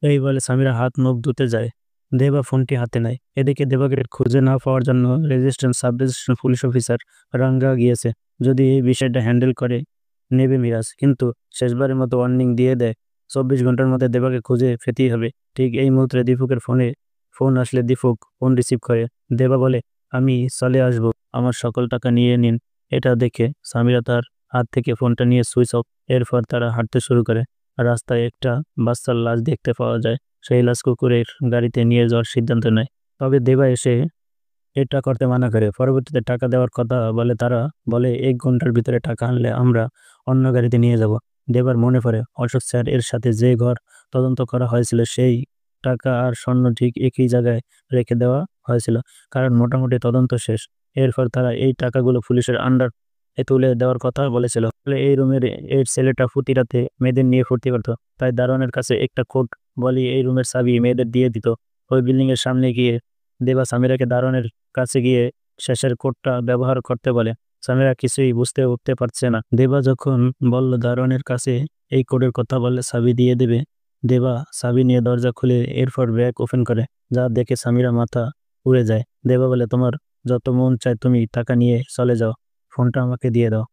[SPEAKER 1] এই বলে সামিরা হাত মুখ ধুতে যায়। দেবা ফোনটি হাতে নেয়। এদিকে দেবাকে খুঁজে না পাওয়ার জন্য resistant sub resistant police officer রাঙ্গা গিয়েছে, যদি এই বিষয়টা হ্যান্ডেল করে নেবে মিরাজ, কিন্তু শেষবারের মতো ওয়ার্নিং দিয়ে দেয় 24 ঘন্টার মধ্যে দেবাকে খুঁজে পেতেই হবে। ঠিক এই মুহূর্তে দীপকের ফোন আসলে দীপক ফোন রিসিভ করে। দেবা বলে, আমি চলে আসবো, আমার সকল টাকা নিয়ে নিন। এটা দেখে সামিরা তার হাত থেকে ফোনটা নিয়ে সুইচ অফ। এরপর তারা হাঁটতে শুরু করে। রাস্তায় একটা বাচ্চার লাশ দেখতে পাওয়া যায়। সেই লাশ কুকুরের গাড়িতে নিয়ে যাওয়ার সিদ্ধান্ত নেয়। তবে দেবা এসে এটা করতে মানা করে। পরবর্তীতে টাকা দেওয়ার কথা বলে, তারা বলে 1 ঘন্টার ভিতরে টাকা আনলে আমরা অন্য গাড়িতে নিয়ে যাব। দেবার মনে পড়ে অশোক স্যার এর সাথে যে ঘর তদন্ত করা হয়েছিল, সেই টাকা আর স্বর্ণ ঠিক একই জায়গায় রেখে দেওয়া হয়েছিল, কারণ মোটামুটি তদন্ত শেষ। এরপর তারা এই টাকাগুলো পুলিশের আন্ডার তুলে দেওয়ার কথা বলেছিল। এই রুমের এই ছেলেটা প্রতি রাতে মেয়েদের নিয়ে ফুর্তি করতো, তাই দারোয়ানের কাছে একটা কোড বলি এই রুমের চাবি মেয়েদের দিয়ে দিত। ওই বিল্ডিং এর সামনে গিয়ে দেবা সামিরাকে দারোয়ানের কাছে গিয়ে শেষের কোডটা ব্যবহার করতে বলে। সামিরা কিছুই বুঝতে উঠতে পারছে না। দেবা যখন বলল দারোয়ানের কাছে এই কোডের কথা বললে চাবি দিয়ে দেবে, দেবা চাবি নিয়ে দরজা খুলে এরপর ব্যাগ ওপেন করে, যা দেখে সামিরা মাথা উড়ে যায়। দেবা বলে, তোমার যত মন চায় তুমি টাকা নিয়ে চলে যাও, ফোনটা আমাকে দিয়ে দাও।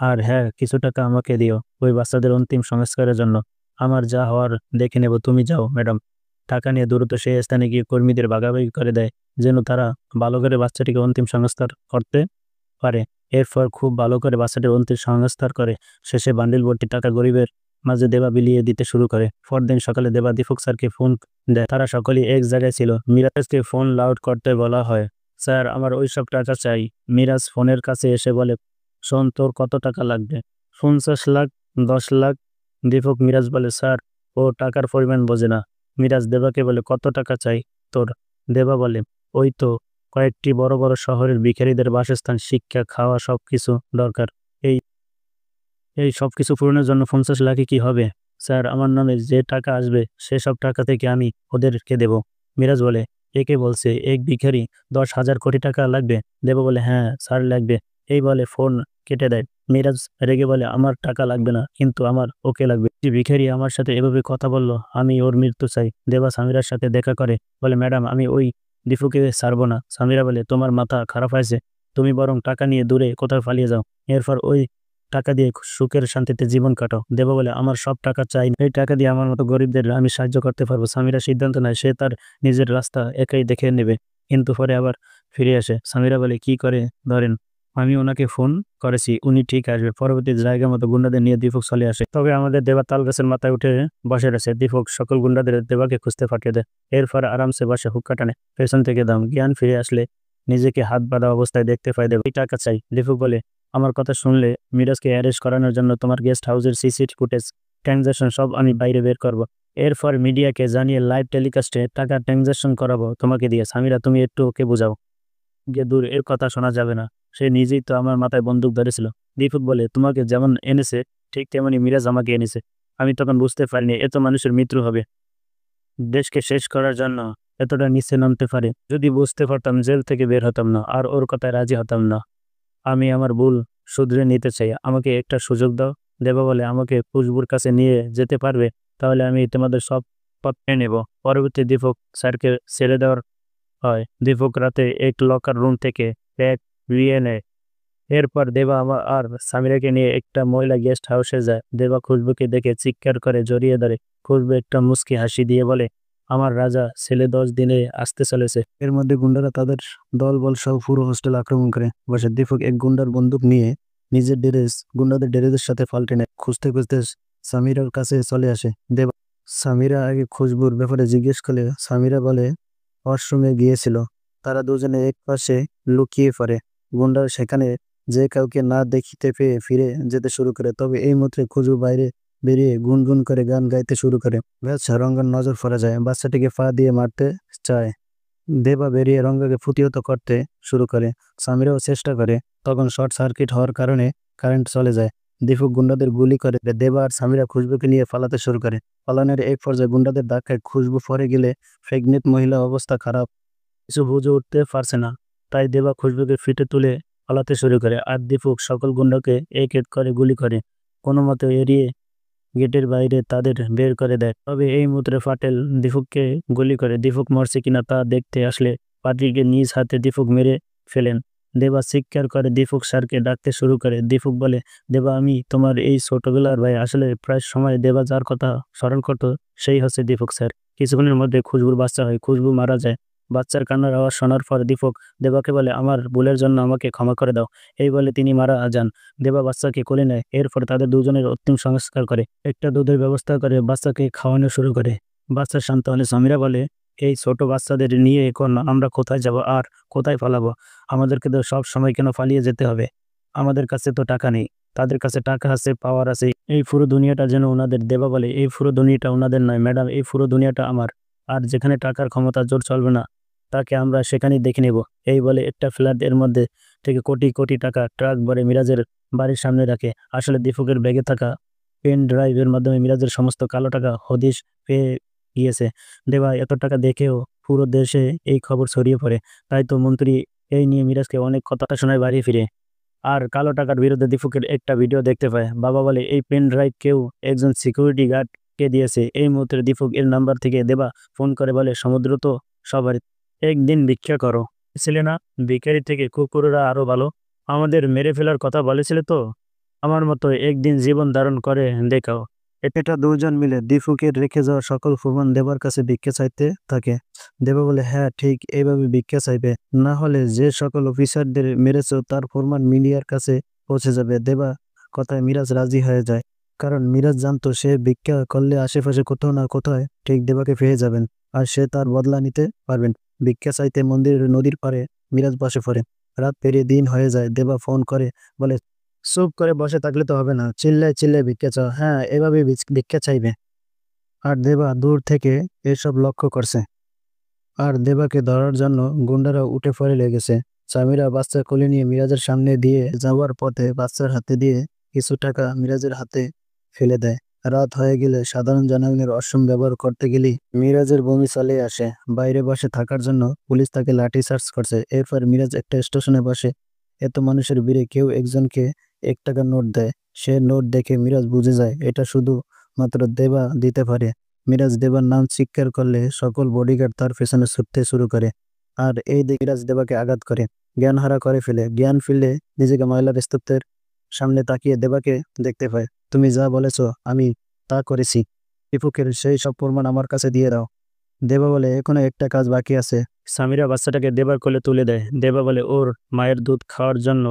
[SPEAKER 1] আর হ্যাঁ, কিছু টাকা আমাকে দিও ওই বাচ্চাদের অন্তিম সংস্কারের জন্য। আমার যা হওয়ার দেখে নেব, তুমি যাও ম্যাডাম। টাকা নিয়ে দ্রুত সেই স্থানে গিয়ে কর্মীদের ভাগাভাগি করে দেয়, যেন তারা ভালো করে বাচ্চাটিকে অন্তিম সংস্কার করতে পারে। এরপর খুব ভালো করে বাচ্চাটির অন্তিম সংস্কার করে শেষে বান্ডিল ভর্তি টাকা গরিবের মাঝে দেবা বিলিয়ে দিতে শুরু করে। পরদিন সকালে দেবা দীপক স্যারকে ফোন দেয়। তারা সকলেই এক জায়গায় ছিল। মিরাজকে ফোন লাউড করতে বলা হয়। স্যার, আমার ওই সব টাকা চাই। মিরাজ ফোনের কাছে এসে বলে, শোন, তোর কত টাকা লাগবে? 50 লাখ, 10 লাখ? দীপক মিরাজ বলে, স্যার, ও টাকার পরিমাণ বোঝে না। মিরাজ দেবাকে বলে, কত টাকা চাই তোর? দেবা বলে, ওই তো কয়েকটি বড় বড় শহরের ভিখারিদের বাসস্থান, শিক্ষা, খাওয়া সবকিছু দরকার। এই এই সবকিছু পূরণের জন্য 50 লাখে কি হবে? স্যার, আমার নামে যে টাকা আসবে সেসব টাকা থেকে আমি ওদেরকে দেব। মিরাজ বলে, একে বলছে এক ভিখারি 10,000 কোটি টাকা লাগবে? দেবা বলে, হ্যাঁ স্যার লাগবে। এই বলে ফোন কেটে দেয়। মিরাজ রেগে বলে, আমার টাকা লাগবে না, কিন্তু আমার ওকে লাগবে। যে ভিখারি আমার সাথে এভাবে কথা বললো, আমি ওর মৃত্যু চাই। দেবা সামিরার সাথে দেখা করে বলে, ম্যাডাম, আমি ওই দীপুকে ছাড়বো না। সামিরা বলে, তোমার মাথা খারাপ হয়েছে, তুমি বরং টাকা নিয়ে দূরে কোথাও পালিয়ে যাও। এরপর ওই টাকা দিয়ে সুখের শান্তিতে জীবন কাটাও। দেবা বলে, আমার সব টাকা চাই না, এই টাকা দিয়ে আমার মতো গরিবদের আমি সাহায্য করতে পারবো। সামিরা সিদ্ধান্ত নেয় সে তার নিজের রাস্তা একাই দেখে নেবে, কিন্তু পরে আবার ফিরে আসে। সামিরা বলে, কি করে ধরেন? আমি ওনাকে ফোন করেছি, উনি ঠিক আসবে। পরবর্তী জায়গা মতো গুন্ডাদের নিয়ে দীপক চলে আসে। তবে আমাদের দেবা তাল গাছের মাথায় উঠে বসে রয়েছে। দীপক সকল গুন্ডাদের দেবাকে খুঁজতে পাঠিয়ে দেয়। এরপর আরামসে বসে হুক্কা টানে। পেছন থেকে দাম জ্ঞান ফিরে আসলে নিজেকে হাত বাঁধা অবস্থায় দেখতে পায় দেবা। এই টাকা চাই। দীপক বলে, আমার কথা শুনলে মিরাজকে অ্যারেস্ট করানোর জন্য তোমার গেস্ট হাউসের সিসিটিভি ফুটেজ, ট্রানজাকশন সব আমি বাইরে বের করব। এরপর মিডিয়াকে জানিয়ে লাইভ টেলিকাস্টে টাকা ট্রানজাকশন করাবো তোমাকে দিয়ে। সামিরা, তুমি একটু ওকে বোঝাও যে দূর, এর কথা শোনা যাবে না। সে নিজেই তো আমার মাথায় বন্দুক ধরেছিল। দীপক বলে, তোমাকে যেমন এনেছে ঠিক তেমনি মিরাজ আমাকে এনেছে। আমি তখন বুঝতে পারিনি এত মানুষের মৃত্যু হবে, দেশকে শেষ করার জন্য এতটা নিচে নামতে পারে। যদি বুঝতে পারতাম জেল থেকে বের হতাম না, আর ওর কথায় রাজি হতাম না। আমি আমার ভুল শুধরে নিতে চাই, আমাকে একটা সুযোগ দাও। দেবা বলে, আমাকে খুশবুর কাছে নিয়ে যেতে পারবে? তাহলে আমি তোমাদের সব পথ মেনে নেব। পরবর্তী দীপক স্যারকে ছেড়ে দেওয়ার হয়। দীপক রাতে এক লকার রুম থেকে ব্যাগ নিয়ে নেয়। এরপর দেবা আর সামিরাকে নিয়ে একটা মহিলা গেস্ট হাউসে যায়। দেবা খুশবুকে দেখে চিৎকার করে জড়িয়ে ধরে। খুশবু একটা মুচকি হাসি দিয়ে বলে, আমার রাজা ছেলে 10 দিনে আসতে চলেছে। এর মধ্যে গুন্ডারা তাদের দলবল সহ পুরো হোস্টেল আক্রমণ করে বসে। দীপক এক গুন্ডার বন্দুক নিয়ে নিজের গুন্ডাদের ড্রেসের সাথে পাল্টে নেয়। খুঁজতে খুঁজতে সামিরার কাছে চলে আসে দেবা। সামিরা আগে খুশবুর ব্যাপারে জিজ্ঞেস করলে সামিরা বলে ওয়াশরুমে গিয়েছিল। তারা দুজনে এক পাশে লুকিয়ে পড়ে। গুন্ডারা সেখানে যে কাউকে না দেখিতে পেয়ে ফিরে যেতে শুরু করে। তবে এই মুহূর্তে খুশবু বাইরে বেরিয়ে গুনগুন করে গান গাইতে শুরু করে। বাচ্চা রঙ্গন নজর পড়ে যায়, বাচ্চাটিকে পা দিয়ে মারতে চায়। দেবা বেরিয়ে রঙ্গাকে প্রতিহত করতে শুরু করে। সামিরাও চেষ্টা করে, তখন শর্ট সার্কিট হওয়ার কারণে কারেন্ট চলে যায়। দীপক গুন্ডাদের গুলি করে দেবা আর সামিরা খুশবুকে নিয়ে পালাতে শুরু করে। পালানোর এক পর্যায়ে গুন্ডাদের ধাক্কায় খুশবু পড়ে গেলে প্রেগনেন্ট মহিলা অবস্থা খারাপ, কিছু বুঝে উঠতে পারছে না। তাই দেবা খুশবুকে ফিটে তুলে পালাতে শুরু করে আর দীপক সকল গুন্ডাকে এক এক করে গুলি করে কোনো মতে এড়িয়ে গেটের বাইরে তাদের বের করে দেয়। তবে এই মুহূর্তে পাটেল দীপককে গুলি করে। দীপক মরছে কিনা তা দেখতে আসলে পাত্রীকে নিজ হাতে দীপক মেরে ফেলেন। দেবা চিৎকার করে দীপক স্যারকে ডাকতে শুরু করে। দীপক বলে, দেবা আমি তোমার এই ছোটবেলার ভাই। আসলে প্রায় সময় দেবা যার কথা স্মরণ করতো সেই হচ্ছে দীপক স্যার। কিছুক্ষণের মধ্যে খুশবুর বাচ্চা হয়, খুশবু মারা যায়। বাচ্চার কান্নার আওয়াজ শোনার পর দীপক দেবাকে বলে, আমার ভুলের জন্য আমাকে ক্ষমা করে দাও। এই বলে তিনি মারা যান। দেবা বাচ্চাকে কোলে নেয়। এরপর তাদের দুজনের অন্তিম সংস্কার করে। একটা দুধের ব্যবস্থা করে বাচ্চাকে খাওয়ানো শুরু করে। বাচ্চা শান্ত হলে সামিরা বলে, এই ছোট বাচ্চাদের নিয়ে এখন আমরা কোথায় যাব আর কোথায় পালাবো? আমাদেরকে তো সব সময় কেন পালিয়ে যেতে হবে? আমাদের কাছে তো টাকা নেই, তাদের কাছে টাকা আছে, পাওয়ার আছে। এই পুরো দুনিয়াটা যেন ওনাদের। দেবা বলে, এই পুরো দুনিয়াটা ওনাদের নয় ম্যাডাম, এই পুরো দুনিয়াটা আমার। আর যেখানে টাকার ক্ষমতা জোর চলবে না তাকে আমরা সেখানেই দেখে নেব। এই বলে একটা ফ্ল্যাট এর মধ্যে থেকে কোটি কোটি টাকা ট্রাক ভরে মিরাজের বাড়ির সামনে রাখে। আসলে দীপকের ব্যাগে থাকা পেন ড্রাইভের মাধ্যমে মিরাজের সমস্ত কালো টাকা হদিশ পেয়ে গিয়েছে। দেবা এত টাকা দেখেও পুরো দেশে এই খবর ছড়িয়ে পড়ে। তাই তো মন্ত্রী এই নিয়ে মিরাজকে অনেক কথা শোনায় বাড়ি ফিরে। আর কালো টাকার বিরুদ্ধে দীপকের একটা ভিডিও দেখতে পায়। বাবা বলে, এই পেন ড্রাইভ কেউ একজন সিকিউরিটি গার্ড কে দিয়েছে। এই মুহূর্তে দীপক এর নাম্বার থেকে দেবা ফোন করে বলে, সমুদ্র তো সবার, একদিন ভিক্ষা করো। ছিলে না ভিখারি থেকে কুকুররা আরো ভালো? আমাদের মেরে ফেলার কথা বলেছিলে তো, আমার মতো একদিন জীবন ধারণ করে দেখাও। এটা দুজন মিলে দীপুকের রেখে যাওয়া সকল প্রমাণ দেবার কাছে ভিক্ষা চাইতে থাকে। দেবা বলে, হ্যাঁ ঠিক এইভাবে ভিক্ষা চাইবে, না হলে যে সকল অফিসারদের মেরেছ তার প্রমাণ মিডিয়ার কাছে পৌঁছে যাবে। দেবা কথায় মিরাজ রাজি হয়ে যায়, কারণ মিরাজ জানতো সে ভিক্ষা করলে আশেপাশে কোথাও না কোথাও ঠিক দেবাকে পেয়ে যাবেন আর সে তার বদলা নিতে পারবেন। ভিক্ষা চাইতে মন্দিরের নদীর পাড়ে মিরাজ বসে পড়ে। রাত পেরিয়ে দিন হয়ে যায়। দেবা ফোন করে বলে, চুপ করে বসে থাকলে তো হবে না, চিল্লায় চিল্লায় ভিক্ষা চাও। হ্যাঁ এভাবে ভিক্ষা চাইবে। আর দেবা দূর থেকে এসব লক্ষ্য করছে। আর দেবাকে ধরার জন্য গুন্ডারা উঠে পড়ে লেগেছে। সামিরা বাচ্চা কোলে নিয়ে মিরাজের সামনে দিয়ে যাওয়ার পথে বাচ্চার হাতে দিয়ে কিছু টাকা মিরাজের হাতে ফেলে দেয়। রাত হয়ে গেলে সাধারণ জনগণের অসম ব্যবহার করতে গেলেই মিরাজের বমি চলে আসে। বাইরে বসে থাকার জন্য পুলিশ তাকে লাঠি চার্জ করছে। এরপর মিরাজ একটা স্টেশনে বসে। এত মানুষের ভিড়ে কেউ একজনকে 1 টাকার নোট দেয়। সে নোট দেখে মিরাজ বুঝে যায় এটা শুধু মাত্র দেবা দিতে পারে। মিরাজ দেবার নাম চিৎকার করলে সকল বডিগার্ড তার পেছনে ছুটতে শুরু করে। আর এই দিকে মিরাজ দেবাকে আঘাত করে, জ্ঞানহারা করে ফেলে। জ্ঞান ফিরলে নিজেকে মহিলার স্তূপের সামনে তাকিয়ে দেবাকে দেখতে পায়। তুমি যা বলেছো আমি তা করেছি। দীপকের সেই সব প্রমাণ আমার কাছে দিয়ে দাও। দেবা বলে, এখনো একটা কাজ বাকি আছে। সামিরা বাচ্চাটাকে দেবার কোলে তুলে দেয়। দেবা বলে, ওর মায়ের দুধ খাওয়ার জন্য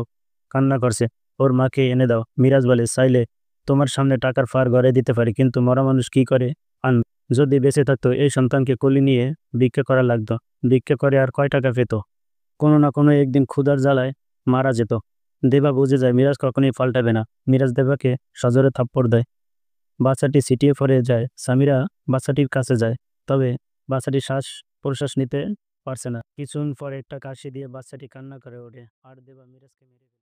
[SPEAKER 1] কান্না করছে, ওর মাকে এনে দাও। মিরাজ বলে, চাইলে তোমার সামনে টাকার ফার গড়ে দিতে পারি, কিন্তু মরা মানুষ কি করে আনবে? যদি বেঁচে থাকতো এই সন্তানকে কোলে নিয়ে ভিক্ষা করা লাগতো। ভিক্ষা করে আর কয় টাকা পেত? কোনো না কোনো একদিন ক্ষুধার জ্বালায় মারা যেত। দেবা বুঝে যায় মিরাজ কখনোই পাল্টাবে না। মিরাজ দেবাকে সজোরে থাপ্পড় দেয়। বাচ্চাটি ছিটিয়ে পড়ে যায়। সামিরা বাচ্চাটির কাছে যায়, তবে বাচ্চাটি শ্বাস প্রশ্বাস নিতে পারছে না। কিছুক্ষণ পরে একটা কাশি দিয়ে বাচ্চাটি কান্না করে ওঠে আর দেবা মিরাজকে মেরে ফেলে।